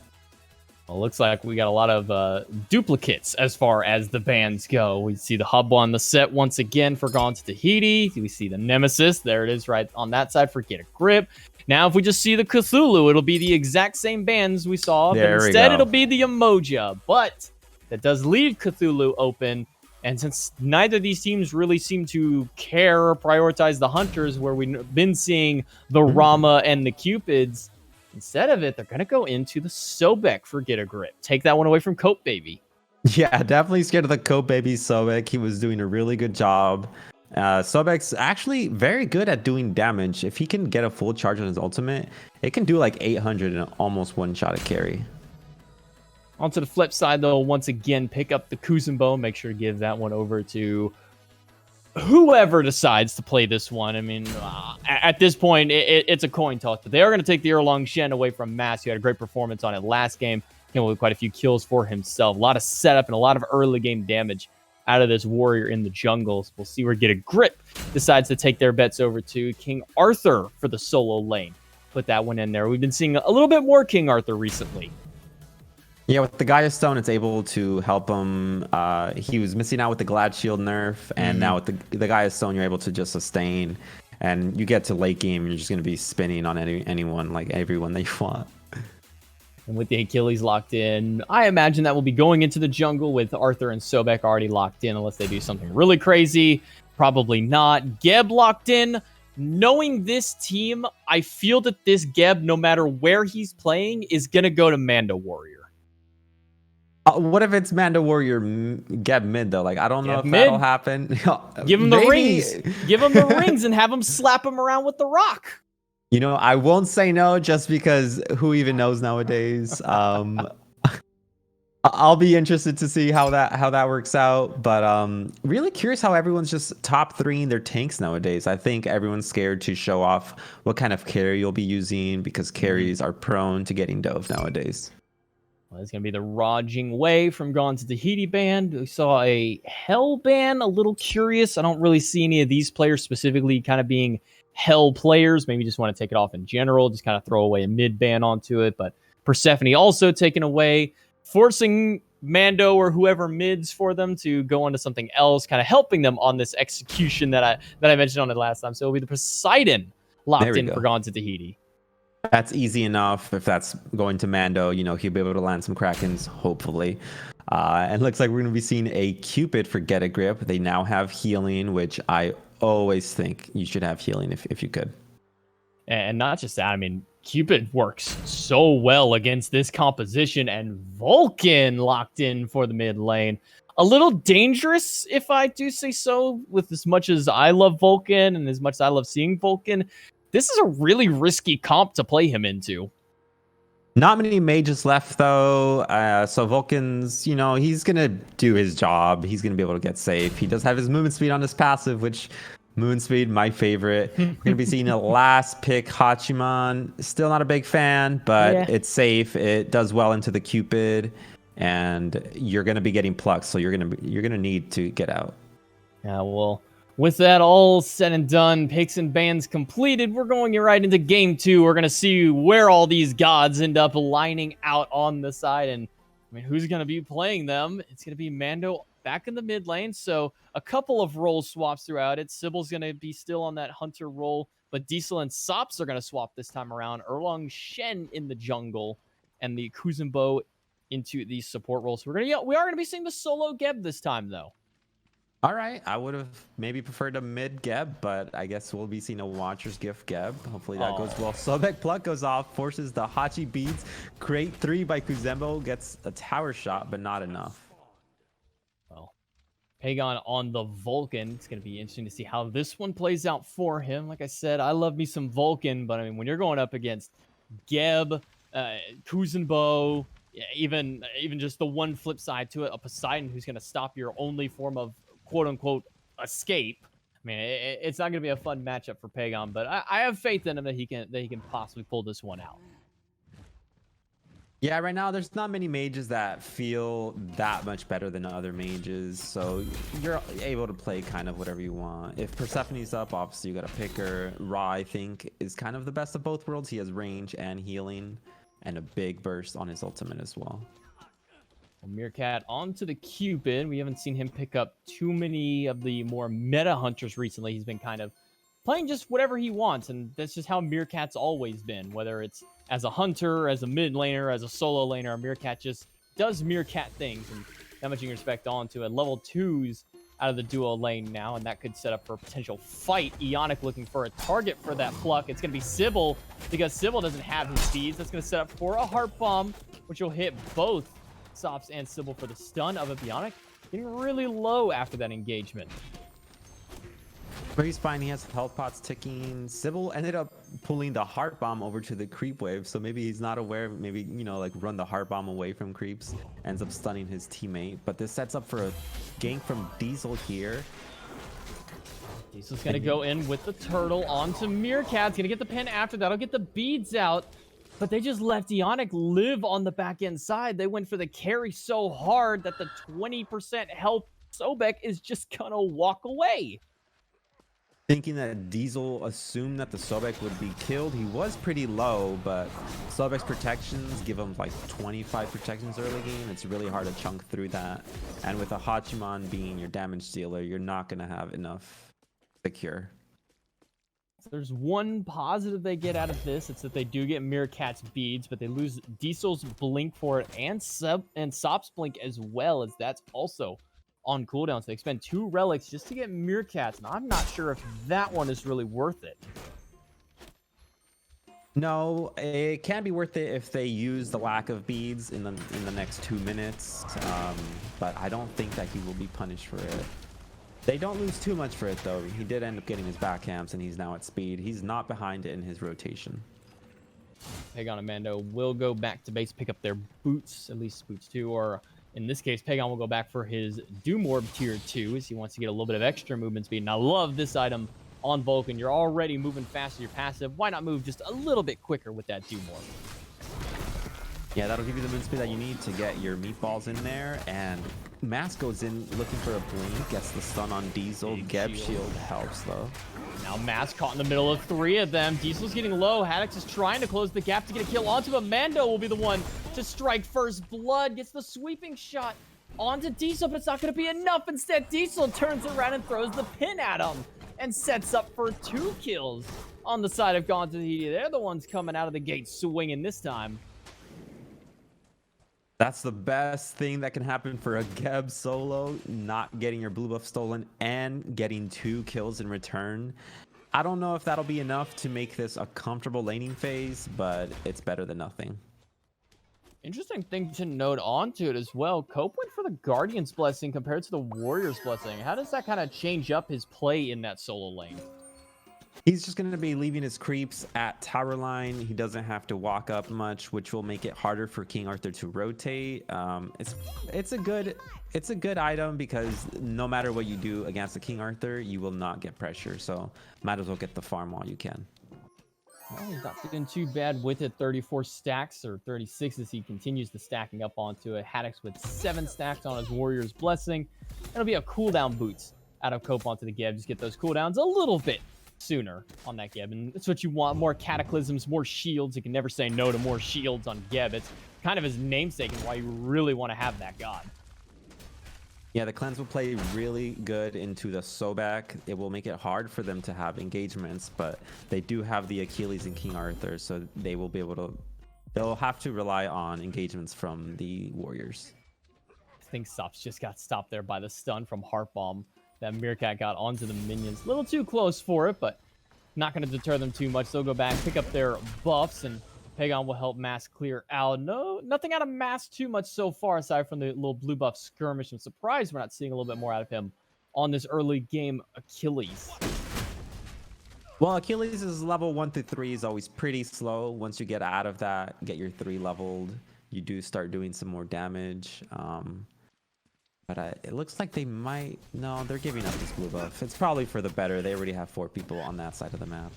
Well, looks like we got a lot of duplicates as far as the bands go. We see the hub on the set once again for Gone to Tahiti. We see the Nemesis. There it is right on that side for Get a Grip. Now, if we just see the Cthulhu, it'll be the exact same bands we saw, but instead it'll be the Emoja. But that does leave Cthulhu open. And since neither of these teams really seem to care or prioritize the Hunters, where we've been seeing the Rama and the Cupids, instead of it, they're going to go into the Sobek for Get a Grip. Take that one away from Cope Baby. Yeah, definitely scared of the Cope Baby Sobek. He was doing a really good job. Sobek's actually very good at doing damage. If he can get a full charge on his ultimate, it can do like 800 and almost one shot at carry. Onto the flip side, though, once again, pick up the Kuzenbo. Make sure to give that one over to whoever decides to play this one. I mean, at this point, it's a coin toss. But they are going to take the Erlong Shen away from Mass, who had a great performance on it last game. Came with quite a few kills for himself. A lot of setup and a lot of early game damage out of this warrior in the jungles. We'll see where Get a Grip decides to take their bets over to King Arthur for the solo lane. Put that one in there. We've been seeing a little bit more King Arthur recently. Yeah, with the Gaia Stone, it's able to help him. He was missing out with the Glad Shield nerf, and now with the Gaia Stone, you're able to just sustain. And you get to late game, you're just going to be spinning on anyone, like everyone that you want. And with the Achilles locked in, I imagine that will be going into the jungle with Arthur and Sobek already locked in, unless they do something really crazy. Probably not. Geb locked in. Knowing this team, I feel that this Geb, no matter where he's playing, is going to go to Mando Warrior. What if it's Mando Warrior Geb mid, though? Like, I don't know if that'll happen. Give him the rings. Give him the rings and have him slap him around with the rock. You know, I won't say no just because who even knows nowadays. I'll be interested to see how that works out. But really curious how everyone's just top 3ing their tanks nowadays. I think everyone's scared to show off what kind of carry you'll be using because carries are prone to getting dove nowadays. Well, it's going to be the Rajing Way from Gone to Tahiti band. We saw a Hell ban, a little curious. I don't really see any of these players specifically kind of being Hell players. Maybe just want to take it off in general, just kind of throw away a mid ban onto it. But Persephone also taken away, forcing Mando or whoever mids for them to go on to something else, kind of helping them on this execution that I mentioned on it last time. So it'll be the Poseidon locked in for Gone to Tahiti. That's easy enough. If that's going to Mando, you know, he'll be able to land some Krakens, hopefully. And looks like we're going to be seeing a Cupid for Get a Grip. They now have healing, which I always think you should have healing if you could. And not just that, I mean, Cupid works so well against this composition, and Vulcan locked in for the mid lane. A little dangerous, if I do say so, with as much as I love Vulcan and as much as I love seeing Vulcan. This is a really risky comp to play him into. Not many mages left, though. So Vulcan's, you know, he's going to do his job. He's going to be able to get safe. He does have his movement speed on his passive, which movement speed, my favorite. We're going to be seeing a last pick Hachiman. Still not a big fan, but it's safe. It does well into the Cupid, and you're going to be getting plucked, so you're going to need to get out. Yeah, well, with that all said and done, picks and bans completed, we're going right into game 2. We're going to see where all these gods end up lining out on the side. And I mean, who's going to be playing them? It's going to be Mando back in the mid lane. So a couple of role swaps throughout it. Sybil's going to be still on that hunter role, but Diesel and Sops are going to swap this time around. Erlong Shen in the jungle and the Kuzenbo into the support role. So we are going to be seeing the solo Geb this time, though. All right, I would have maybe preferred a mid Geb, but I guess we'll be seeing a Watcher's Gift Geb. Hopefully that goes well. Sobek pluck goes off, forces the Hachi beats. Crate 3 by Kuzenbo, gets a tower shot, but not enough. Well, Pagon on the Vulcan. It's going to be interesting to see how this one plays out for him. Like I said, I love me some Vulcan, but I mean, when you're going up against Geb, Kuzenbo, even just the one flip side to it, a Poseidon who's going to stop your only form of quote-unquote escape. I mean, it's not going to be a fun matchup for Pagon, but I have faith in him that he can possibly pull this one out. Yeah, right now there's not many mages that feel that much better than other mages, so you're able to play kind of whatever you want. If Persephone's up, obviously you got to pick her. Ra, I think, is kind of the best of both worlds. He has range and healing and a big burst on his ultimate as well. Meerkat onto the Cupid. We haven't seen him pick up too many of the more meta hunters recently. He's been kind of playing just whatever he wants, and that's just how Meerkat's always been. Whether it's as a hunter, as a mid laner, as a solo laner, Meerkat just does Meerkat things, and that much you can respect onto it. Level 2s out of the duo lane now, and that could set up for a potential fight. Ionic looking for a target for that pluck. It's going to be Sybil, because Sybil doesn't have his speeds. That's going to set up for a Heart Bomb, which will hit both Sops and Sybil for the stun of a Ionic. Getting really low after that engagement. But he's fine. He has health pots ticking. Sybil ended up pulling the heart bomb over to the creep wave, so maybe he's not aware. Maybe, you know, like run the heart bomb away from creeps, ends up stunning his teammate. But this sets up for a gank from Diesel here. Diesel's gonna go in with the turtle onto Meerkat. Gonna get the pin after that'll get the beads out. But they just let Ionic live on the back end side. They went for the carry so hard that the 20% health Sobek is just gonna walk away. Thinking that Diesel assumed that the Sobek would be killed. He was pretty low, but Sobek's protections give him like 25 protections early game. It's really hard to chunk through that. And with a Hachiman being your damage dealer, you're not going to have enough to cure. There's one positive they get out of this. It's that they do get Meerkat's beads, but they lose Diesel's blink for it and Sop's blink as well, as that's also on cooldown. So they spend 2 relics just to get Meerkats, and I'm not sure if that one is really worth it. No, it can be worth it if they use the lack of beads in the next 2 minutes, but I don't think that he will be punished for it. They don't lose too much for it though. He did end up getting his back camps, and he's now at speed. He's not behind it in his rotation. Pagon and Mando will go back to base, pick up their boots, at least boots 2, or in this case, Pagon will go back for his Doom Orb tier 2 as he wants to get a little bit of extra movement speed. And I love this item on Vulcan. You're already moving fast with your passive. Why not move just a little bit quicker with that Doom Orb? Yeah, that'll give you the move speed that you need to get your meatballs in there. And Mask goes in looking for a blink, gets the stun on Diesel. Geb shield helps though. Now Mask caught in the middle of 3 of them. Diesel's getting low. Haddix is trying to close the gap to get a kill onto him. Mando will be the one to strike first blood. Gets the sweeping shot onto Diesel, but it's not going to be enough. Instead, Diesel turns around and throws the pin at him and sets up for 2 kills on the side of Gone to Tahiti. They're the ones coming out of the gate swinging this time. That's the best thing that can happen for a Geb solo, not getting your blue buff stolen and getting 2 kills in return. I don't know if that'll be enough to make this a comfortable laning phase, but it's better than nothing. Interesting thing to note onto it as well. Cope went for the Guardian's Blessing compared to the Warrior's Blessing. How does that kind of change up his play in that solo lane? He's just going to be leaving his creeps at tower line. He doesn't have to walk up much, which will make it harder for King Arthur to rotate. It's a good item because no matter what you do against the King Arthur, you will not get pressure. So might as well get the farm while you can. Well, he's not doing too bad with it. 34 stacks, or 36 as he continues the stacking up onto it. Haddix with 7 stacks on his Warrior's Blessing. It'll be a cooldown boots out of Cope onto the Geb. Just get those cooldowns a little bit sooner on that Geb, and that's what you want. More cataclysms, more shields. You can never say no to more shields on Geb. It's kind of his namesake and why you really want to have that god. Yeah, the cleanse will play really good into the Sobek. It will make it hard for them to have engagements, but they do have the Achilles and King Arthur, so they will be able to, they'll have to rely on engagements from the Warriors. I think Sops just got stopped there by the stun from Heart Bomb that Meerkat got onto the minions. A little too close for it, but not going to deter them too much. They'll go back, pick up their buffs, and Pagon will help Mask clear out. Nothing out of Mask too much so far, aside from the little blue buff skirmish. I'm surprised we're not seeing a little bit more out of him on this early game Achilles. Well, Achilles is level 1 through 3 is always pretty slow. Once you get out of that, get your 3 leveled, you do start doing some more damage. But it looks like they might... No, they're giving up this blue buff. It's probably for the better. They already have 4 people on that side of the map.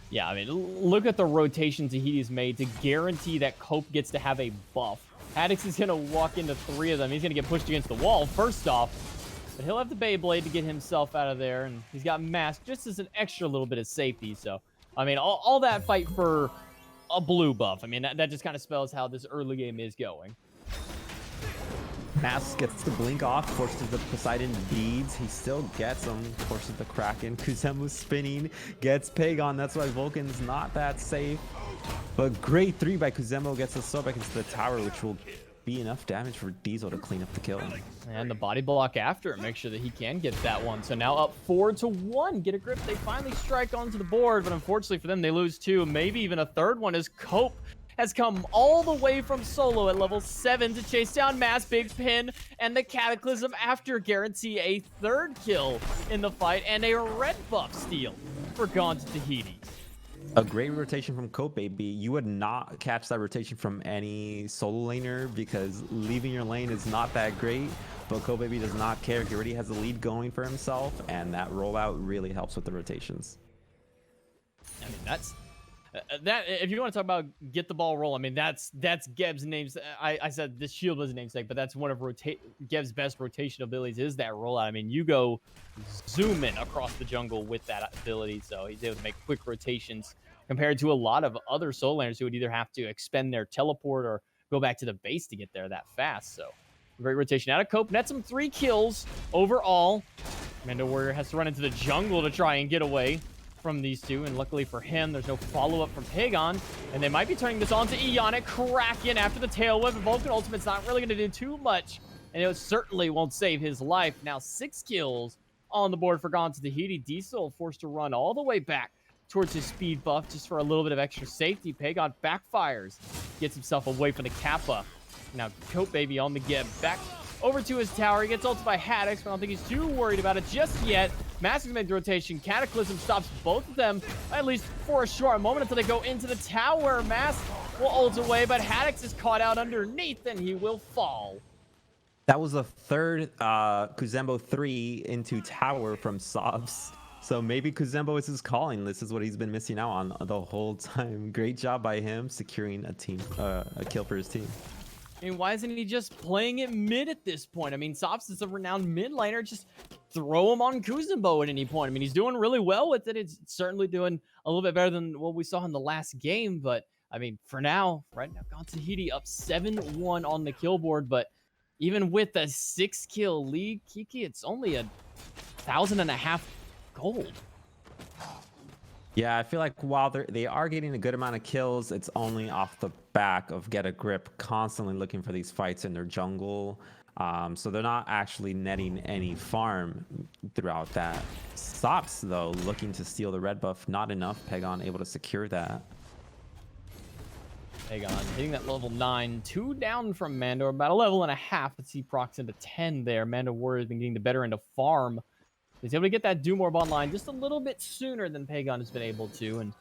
Yeah, I mean, look at the rotation Tahiti's made to guarantee that Cope gets to have a buff. Haddix is going to walk into 3 of them. He's going to get pushed against the wall, first off. But he'll have the Beyblade to get himself out of there. And he's got Mask just as an extra little bit of safety. So, I mean, all that fight for a blue buff. I mean, that just kind of spells how this early game is going. Mask gets the blink off, forces the Poseidon beads. He still gets them, forces the Kraken. Kuzenbo spinning, gets Pagon. That's why Vulcan's not that safe. But great 3 by Kuzenbo gets the sword back into the tower, which will be enough damage for Diesel to clean up the kill. And the body block after, make sure that he can get that one. So now up 4-1. Get a grip. They finally strike onto the board, but unfortunately for them, they lose 2, maybe even a third one, as Cope has come all the way from solo at level 7 to chase down Mass, big pin, and the Cataclysm after guarantee a third kill in the fight and a red buff steal for Gone to Tahiti. A great rotation from Cope Baby. You would not catch that rotation from any solo laner because leaving your lane is not that great, but Cope Baby does not care. He already has the lead going for himself, and that rollout really helps with the rotations. I mean, that's that. If you want to talk about get the ball roll, I mean, that's Geb's names. I said this shield was a namesake, but that's one of Geb's best rotation abilities is that rollout. I mean, you go zooming across the jungle with that ability, so he's able to make quick rotations compared to a lot of other solo laners who would either have to expend their teleport or go back to the base to get there that fast. So great rotation out of Cope. Nets him 3 kills overall. Mando Warrior has to run into the jungle to try and get away from these two, and luckily for him, there's no follow-up from Pagon, and they might be turning this on to Ionic. Kraken after the tail whip, and Vulcan Ultimate's not really going to do too much, and it certainly won't save his life. Now 6 kills on the board for Gone to Tahiti. Diesel forced to run all the way back towards his speed buff just for a little bit of extra safety. Pagon backfires, gets himself away from the Kappa. Now Cope Baby on the get back over to his tower. He gets ulted by hi-rez, but I don't think he's too worried about it just yet. Massive mid rotation. Cataclysm stops both of them, at least for a short moment, until they go into the tower. Mass will ult away, but hi-rez is caught out underneath, and he will fall. That was the third Kuzenbo 3 into tower from Sobs. So maybe Kuzenbo is his calling. This is what he's been missing out on the whole time. Great job by him securing a kill for his team. I mean, why isn't he just playing it mid at this point? I mean, Sops is a renowned mid laner. Just throw him on Kuzenbo at any point. I mean, he's doing really well with it. It's certainly doing a little bit better than what we saw in the last game. But, I mean, for now, right now, Gone to Tahiti up 7-1 on the kill board. But even with a 6-kill lead, Kiki, it's only 1,500 gold. Yeah, I feel like while they are getting a good amount of kills, it's only off the back of Get a Grip constantly looking for these fights in their jungle. So they're not actually netting any farm throughout that. Sops, though, looking to steal the red buff. Not enough. Pagon able to secure that. Pagon hitting that level 9. 2 down from Mando. About a level and a half. Let's see procs into 10 there. Mando Warrior has been getting the better end of farm. He's able to get that Doom Orb online just a little bit sooner than Pagon has been able to, and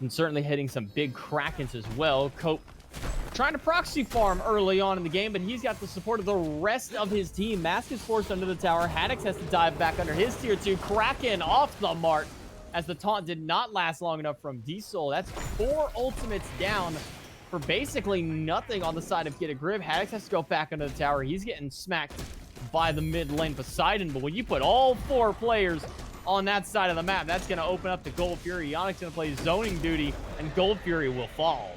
certainly hitting some big Krakens as well. Cope trying to proxy farm early on in the game, but he's got the support of the rest of his team. Mask is forced under the tower. hi-rez has to dive back under his tier 2. Kraken off the mark as the taunt did not last long enough from Diesel. That's 4 ultimates down for basically nothing on the side of Get a Grip. hi-rez has to go back under the tower. He's getting smacked by the mid lane Poseidon, but when you put all 4 players on that side of the map, that's going to open up the Gold Fury. Ionic's going to play zoning duty, and Gold Fury will fall.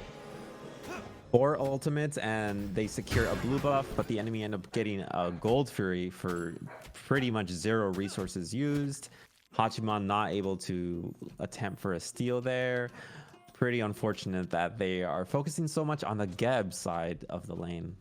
4 ultimates, and they secure a blue buff, but the enemy end up getting a Gold Fury for pretty much 0 resources used. Hachiman not able to attempt for a steal there. Pretty unfortunate that they are focusing so much on the Geb side of the lane.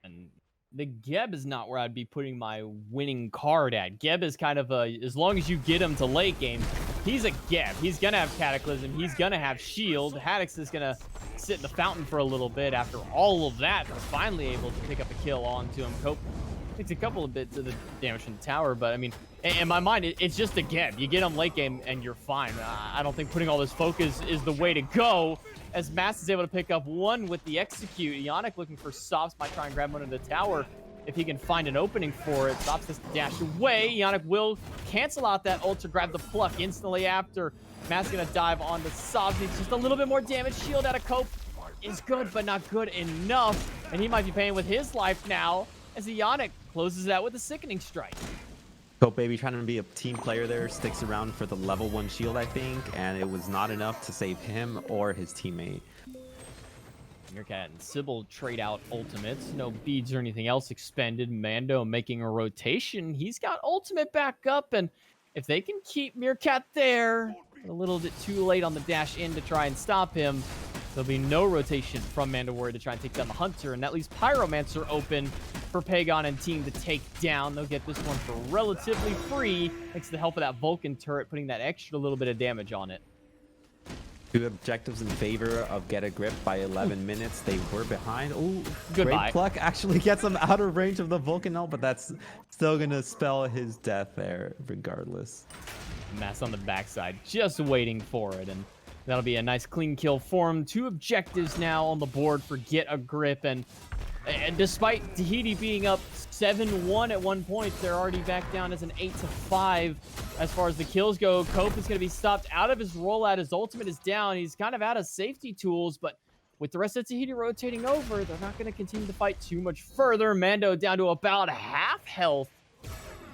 And the Geb is not where I'd be putting my winning card at. Geb is kind of as long as you get him to late game, he's a Geb. He's going to have Cataclysm. He's going to have Shield. hi-rez is going to sit in the fountain for a little bit. After all of that, we're finally able to pick up a kill onto him. Cope takes a couple of bits of the damage from the tower, but I mean, in my mind, it's just a Geb. You get him late game and you're fine. I don't think putting all this focus is the way to go, as Mass is able to pick up 1 with the execute. Ionic looking for Sops, might try and grab one of the tower if he can find an opening for it. Sops has to dash away. Ionic will cancel out that ult to grab the pluck instantly after. Mass gonna dive on the Sops. Needs just a little bit more damage. Shield out of Cope is good, but not good enough. And he might be paying with his life now, as Ionic closes out with a sickening strike. Cope Baby trying to be a team player there, sticks around for the level 1 shield, I think, and it was not enough to save him or his teammate. Meerkat and Sybil trade out ultimates. No beads or anything else expended. Mando making a rotation. He's got ultimate back up, and if they can keep Meerkat there, a little bit too late on the dash in to try and stop him, there'll be no rotation from Mandalorian to try and take down the Hunter, and that leaves Pyromancer open for Pagon and team to take down. They'll get this one for relatively free, thanks to the help of that Vulcan turret, putting that extra little bit of damage on it. 2 objectives in favor of Get a Grip by 11 minutes. They were behind. Oh, Goodbye. Great Pluck actually gets him out of range of the Vulcan ult, but that's still going to spell his death there regardless. Mass on the backside, just waiting for it, and that'll be a nice clean kill for him. 2 objectives now on the board for Get a Grip, and despite Tahiti being up 7-1 at one point, they're already back down as an 8-5 as far as the kills go. Cope is going to be stopped out of his rollout. His ultimate is down. He's kind of out of safety tools, but with the rest of Tahiti rotating over, they're not going to continue to fight too much further. Mando down to about half health.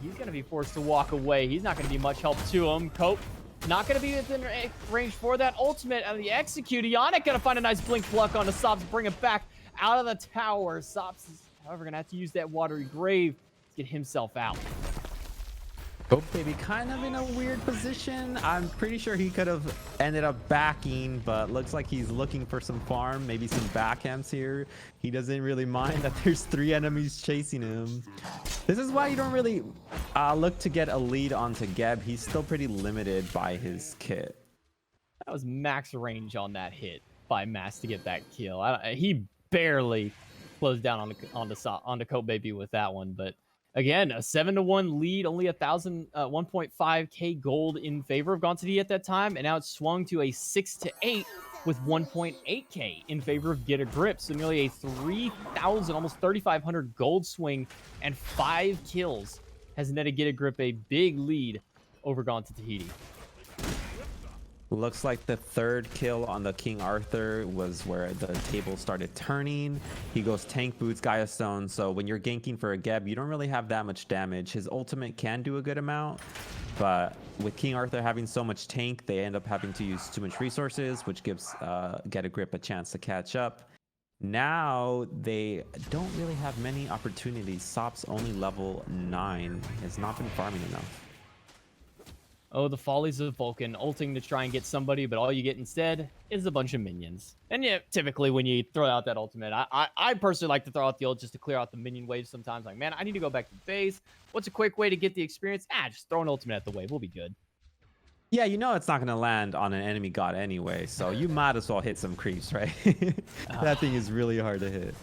He's going to be forced to walk away. He's not going to be much help to him. Cope not going to be within range for that ultimate. And the execute, Ionic going to find a nice blink pluck on the Sops, bring it back out of the tower. Sops is, however, going to have to use that watery grave to get himself out. Cope Baby kind of in a weird position. I'm pretty sure he could have ended up backing, but looks like he's looking for some farm, maybe some backhands here. He doesn't really mind that there's 3 enemies chasing him. This is why you don't really look to get a lead onto Geb. He's still pretty limited by his kit. That was max range on that hit by Mass to get that kill. He barely closed down on the Cope Baby with that one, but again, a 7-1 lead, only 1.5k gold in favor of Gonzadi at that time, and now it's swung to a 6-8 with 1.8k in favor of Get a Grip. So nearly a 3,000, almost 3,500 gold swing and 5 kills has netted Get a Grip a big lead over Tahiti. Looks like the 3rd kill on the King Arthur was where the table started turning. He goes tank boots, Gaia Stone. So when you're ganking for a Geb, you don't really have that much damage. His ultimate can do a good amount, but with King Arthur having so much tank, they end up having to use too much resources, which gives Get a Grip a chance to catch up. Now they don't really have many opportunities. Sop's only level 9, has not been farming enough. Oh, the follies of Vulcan, ulting to try and get somebody, but all you get instead is a bunch of minions. And yeah, typically when you throw out that ultimate, I personally like to throw out the ult just to clear out the minion waves sometimes. Like, man, I need to go back to base. What's a quick way to get the experience? Just throw an ultimate at the wave. We'll be good. Yeah, you know it's not going to land on an enemy god anyway, so you might as well hit some creeps, right? That thing is really hard to hit.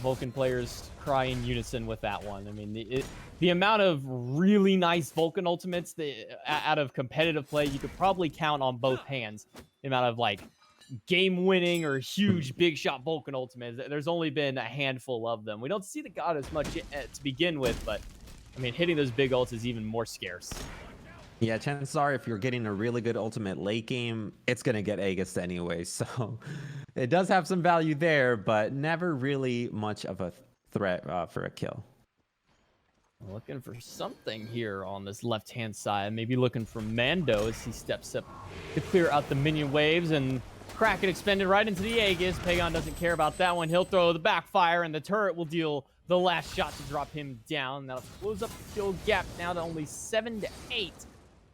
Vulcan players cry in unison with that one. I mean, the amount of really nice Vulcan ultimates out of competitive play, you could probably count on both hands. The amount of like game-winning or huge big shot Vulcan ultimates. There's only been a handful of them. We don't see the god as much to begin with, but I mean, hitting those big ults is even more scarce. Yeah, chances are if you're getting a really good ultimate late game, it's going to get Aegis anyway. So it does have some value there, but never really much of a threat for a kill. Looking for something here on this left-hand side. Maybe looking for Mando as he steps up to clear out the minion waves, and Kraken expended right into the Aegis. Pagon doesn't care about that one. He'll throw the backfire, and the turret will deal the last shot to drop him down. That'll close up the kill gap now to only 7-8.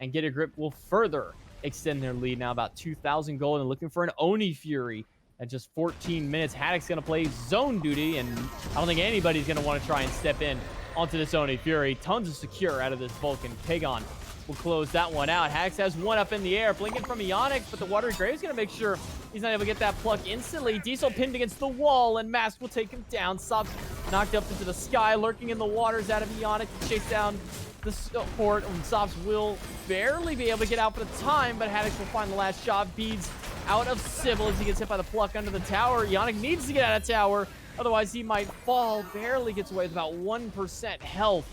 And Get a Grip will further extend their lead now about 2,000 gold, and looking for an Oni Fury at just 14 minutes. Haddock's going to play zone duty, and I don't think anybody's going to want to try and step in onto this Oni Fury. Tons of secure out of this Vulcan. Pagon will close that one out. Haddock has one up in the air, blinking from Ionic, but the Watery Grave's going to make sure he's not able to get that pluck instantly. Diesel pinned against the wall, and Mask will take him down. Sops knocked up into the sky, lurking in the waters out of Ionic to chase down the support. Sops will barely be able to get out for the time, but Haddock will find the last shot. Beads out of Sybil as he gets hit by the pluck under the tower. Ionic needs to get out of tower, otherwise he might fall. Barely gets away with about 1% health,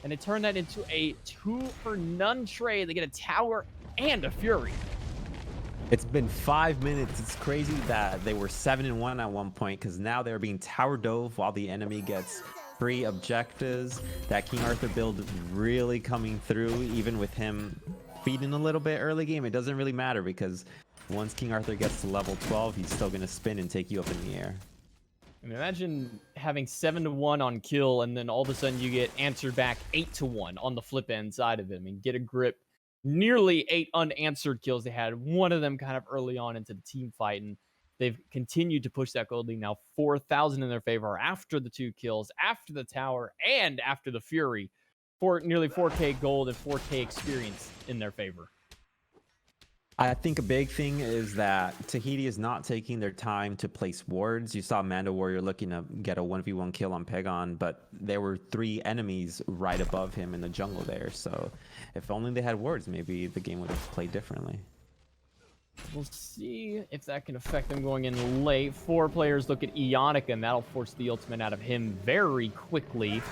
and they turn that into a 2-for-none trade. They get a tower and a Fury. It's been 5 minutes. It's crazy that they were 7-1 at one point, because now they're being tower dove while the enemy gets free objectives. That King Arthur build really coming through, even with him feeding a little bit early game. It doesn't really matter because Once King Arthur gets to level 12, he's still going to spin and take you up in the air. I mean, imagine having 7-1 on kill, and then all of a sudden you get answered back 8-1 on the flip end side of it. I mean, Get a Grip, nearly 8 unanswered kills. They had one of them kind of early on into the team fight, and they've continued to push that gold lead now 4,000 in their favor after the 2 kills, after the tower, and after the Fury. For nearly 4K gold and 4K experience in their favor. I think a big thing is that Tahiti is not taking their time to place wards. You saw Mando Warrior looking to get a 1v1 kill on Pegon, but there were 3 enemies right above him in the jungle there. So if only they had wards, maybe the game would have played differently. We'll see if that can affect them going in late. 4 players look at Ionic, and that'll force the ultimate out of him very quickly.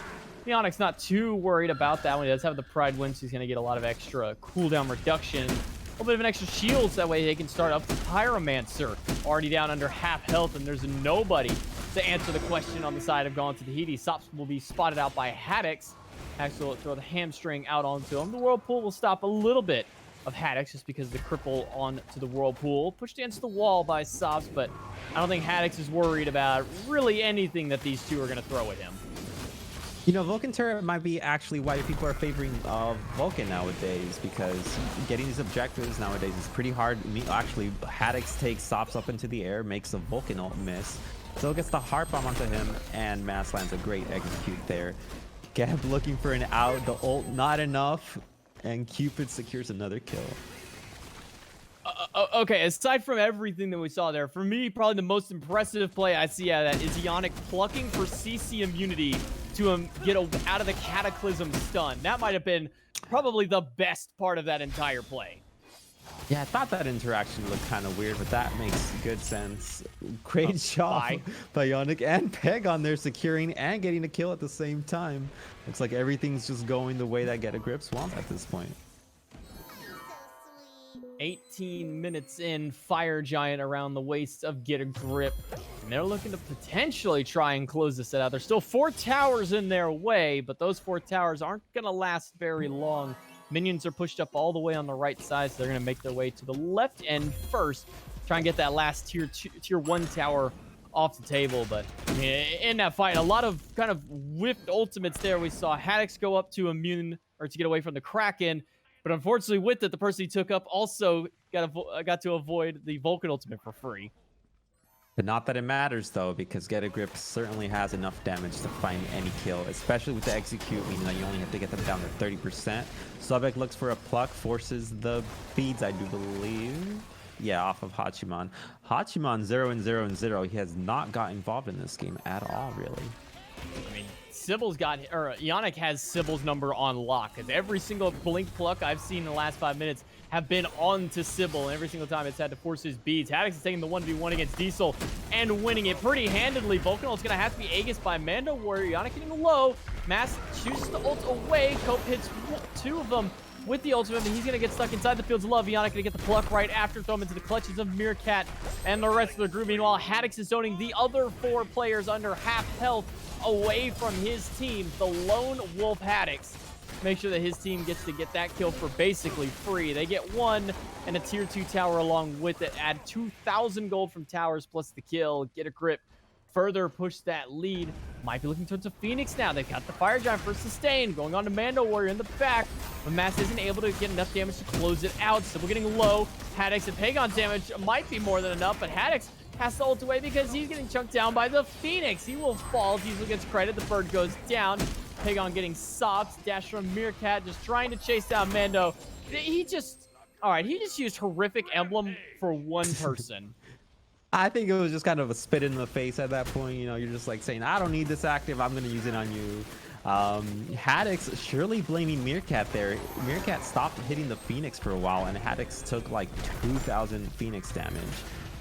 Ionic's not too worried about that one. He does have the Pride Wind, so he's going to get a lot of extra cooldown reduction. A little bit of an extra shield, so that way they can start up the Pyromancer. Already down under half health, and there's nobody to answer the question on the side of going to Tahiti. Sops will be spotted out by Haddix. Haddix will throw the hamstring out onto him. The Whirlpool will stop a little bit of Haddix just because of the cripple onto the Whirlpool. Pushed against the wall by Sops, but I don't think Haddix is worried about really anything that these two are going to throw at him. You know, Vulcan turret might be actually why people are favoring Vulcan nowadays, because getting these objectives nowadays is pretty hard. Actually, Haddix takes Sops up into the air, makes a Vulcan ult miss. So gets the Heart Bomb onto him, and Mass lands a great execute there. Gab looking for an out, the ult not enough, and Cupid secures another kill. Okay, aside from everything that we saw there, for me, probably the most impressive play I see out of that is Ionic plucking for CC immunity to get out of the Cataclysm stun. That might have been probably the best part of that entire play. Yeah, I thought that interaction looked kind of weird, but that makes good sense. Great job by Ionic and Pegon there, securing and getting a kill at the same time. Looks like everything's just going the way that Get a Grip's want at this point. 18 minutes in, Fire Giant around the waist of Get a Grip. And they're looking to potentially try and close this set out. There's still 4 towers in their way, but those 4 towers aren't going to last very long. Minions are pushed up all the way on the right side, so they're going to make their way to the left end first. Try and get that last tier 1 tower off the table. But in that fight, a lot of kind of whiffed ultimates there. We saw Haddix go up to immune, or to get away from the Kraken. But unfortunately, with it, the person he took up also got to avoid the Vulcan ultimate for free. But not that it matters, though, because Get a Grip certainly has enough damage to find any kill, especially with the execute, meaning that you only have to get them down to 30%. Sobek looks for a pluck, forces the beads, I do believe. Yeah, off of Hachiman. Hachiman 0-0-0. He has not got involved in this game at all, really. I mean, Sybil's got, or Ionic has Sybil's number on lock, because every single blink pluck I've seen in the last 5 minutes have been on to Sybil, and every single time it's had to force his beads. Haddix is taking the 1v1 against Diesel and winning it pretty handedly. Vulcanult's going to have to be Aegis by Mando Warrior. Ionic getting low. Mass chooses the ult away. Cope hits 2 of them with the ultimate, and he's going to get stuck inside the Fields of Love. Ionic going to get the pluck right after, throw him into the clutches of Meerkat and the rest of the group. Meanwhile, Haddix is zoning the other 4 players under half health away from his team. The lone wolf Haddix. Make sure that his team gets to get that kill for basically free. They get 1 and a tier 2 tower along with it. Add 2,000 gold from towers plus the kill. Get a Grip. Further push that lead. Might be looking towards a Phoenix now. They've got the Fire Giant for sustain. Going on to Mando Warrior in the back. But Mass isn't able to get enough damage to close it out. Sybil getting low. Haddix and Pegon's damage might be more than enough, but Haddix has to ult away because he's getting chunked down by the Phoenix. He will fall. Diesel gets credit. The bird goes down. Pegon getting sopped. Dash from Meerkat just trying to chase down Mando. He just used horrific emblem for one person. I think it was just kind of a spit in the face at that point. You know, you're just like saying, I don't need this active. I'm going to use it on you. Haddix surely blaming Meerkat there. Meerkat stopped hitting the Phoenix for a while, and Haddix took like 2,000 Phoenix damage.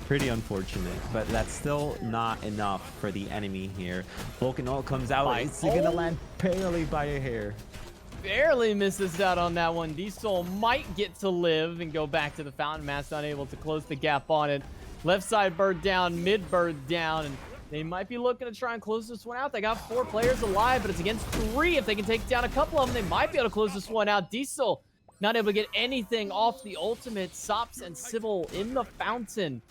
Pretty unfortunate, but that's still not enough for the enemy here. Vulcan ult comes out. It's going to land barely by a hair. Barely misses out on that one. Diesel might get to live and go back to the fountain. Mass not able to close the gap on it. Left side bird down, mid bird down, and they might be looking to try and close this one out. They got 4 players alive, but it's against 3. If they can take down a couple of them, they might be able to close this one out. Diesel not able to get anything off the ultimate. Sops and Sybil in the fountain.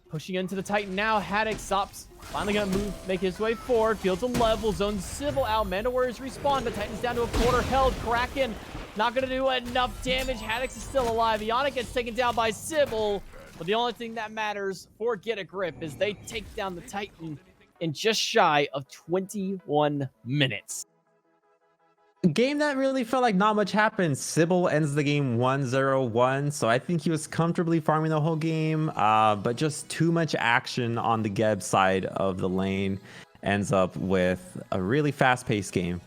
Pushing into the Titan now. Haddock, Sops finally gonna make his way forward. Feels a level zone. Sybil out. Manda Warriors respawn, but Titan's down to a quarter health. Kraken not gonna do enough damage. Haddock is still alive. Ionic gets taken down by Sybil. But the only thing that matters for Get a Grip is they take down the Titan in just shy of 21 minutes. A game that really felt like not much happened. Sybil ends the game 1-0-1, so I think he was comfortably farming the whole game, but just too much action on the Geb side of the lane ends up with a really fast-paced game.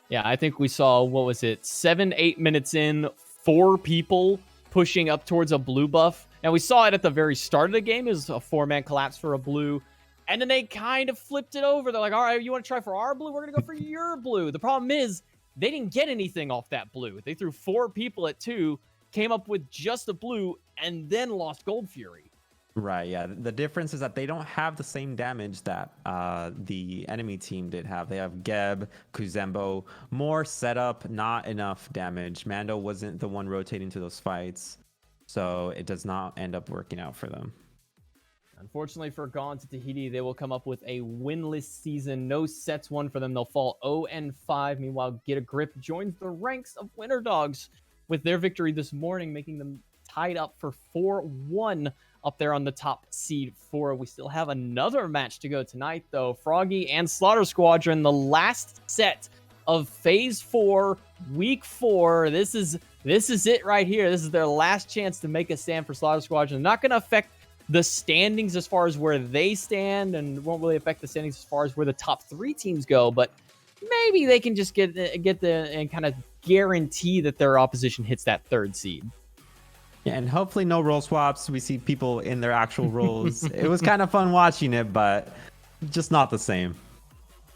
Yeah, I think we saw, 7-8 minutes in, 4 people pushing up towards a blue buff. Now, we saw it at the very start of the game. It was a 4-man collapse for a blue. And then they kind of flipped it over. They're like, all right, you want to try for our blue? We're going to go for your blue. The problem is they didn't get anything off that blue. They threw 4 people at 2, came up with just a blue, and then lost Gold Fury. Right, yeah. The difference is that they don't have the same damage that the enemy team did have. They have Geb, Kuzembo, more setup, not enough damage. Mando wasn't the one rotating to those fights. So it does not end up working out for them. Unfortunately for Gone to Tahiti, they will come up with a winless season. No sets won for them. They'll fall 0-5. Meanwhile, Get a Grip joins the ranks of Winter Dogs with their victory this morning, making them tied up for 4-1 up there on the top seed 4. We still have another match to go tonight, though. Froggy and Slaughter Squadron, the last set of Phase 4, Week 4. This is it right here. This is their last chance to make a stand for Slaughter Squadron. Not going to affect the standings as far as where they stand, and won't really affect the standings as far as where the top 3 teams go, but maybe they can just get the and kind of guarantee that their opposition hits that 3rd seed. Yeah, and hopefully no role swaps. We see people in their actual roles. It was kind of fun watching it, but just not the same.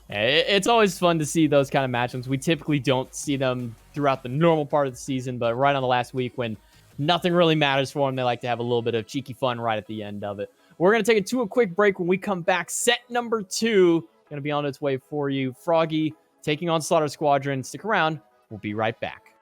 It's always fun to see those kind of matchups. We typically don't see them throughout the normal part of the season, but right on the last week when nothing really matters for them, they like to have a little bit of cheeky fun right at the end of it. We're going to take it to a quick break. When we come back, set number 2 going to be on its way for you. Froggy taking on Slaughter Squadron. Stick around. We'll be right back.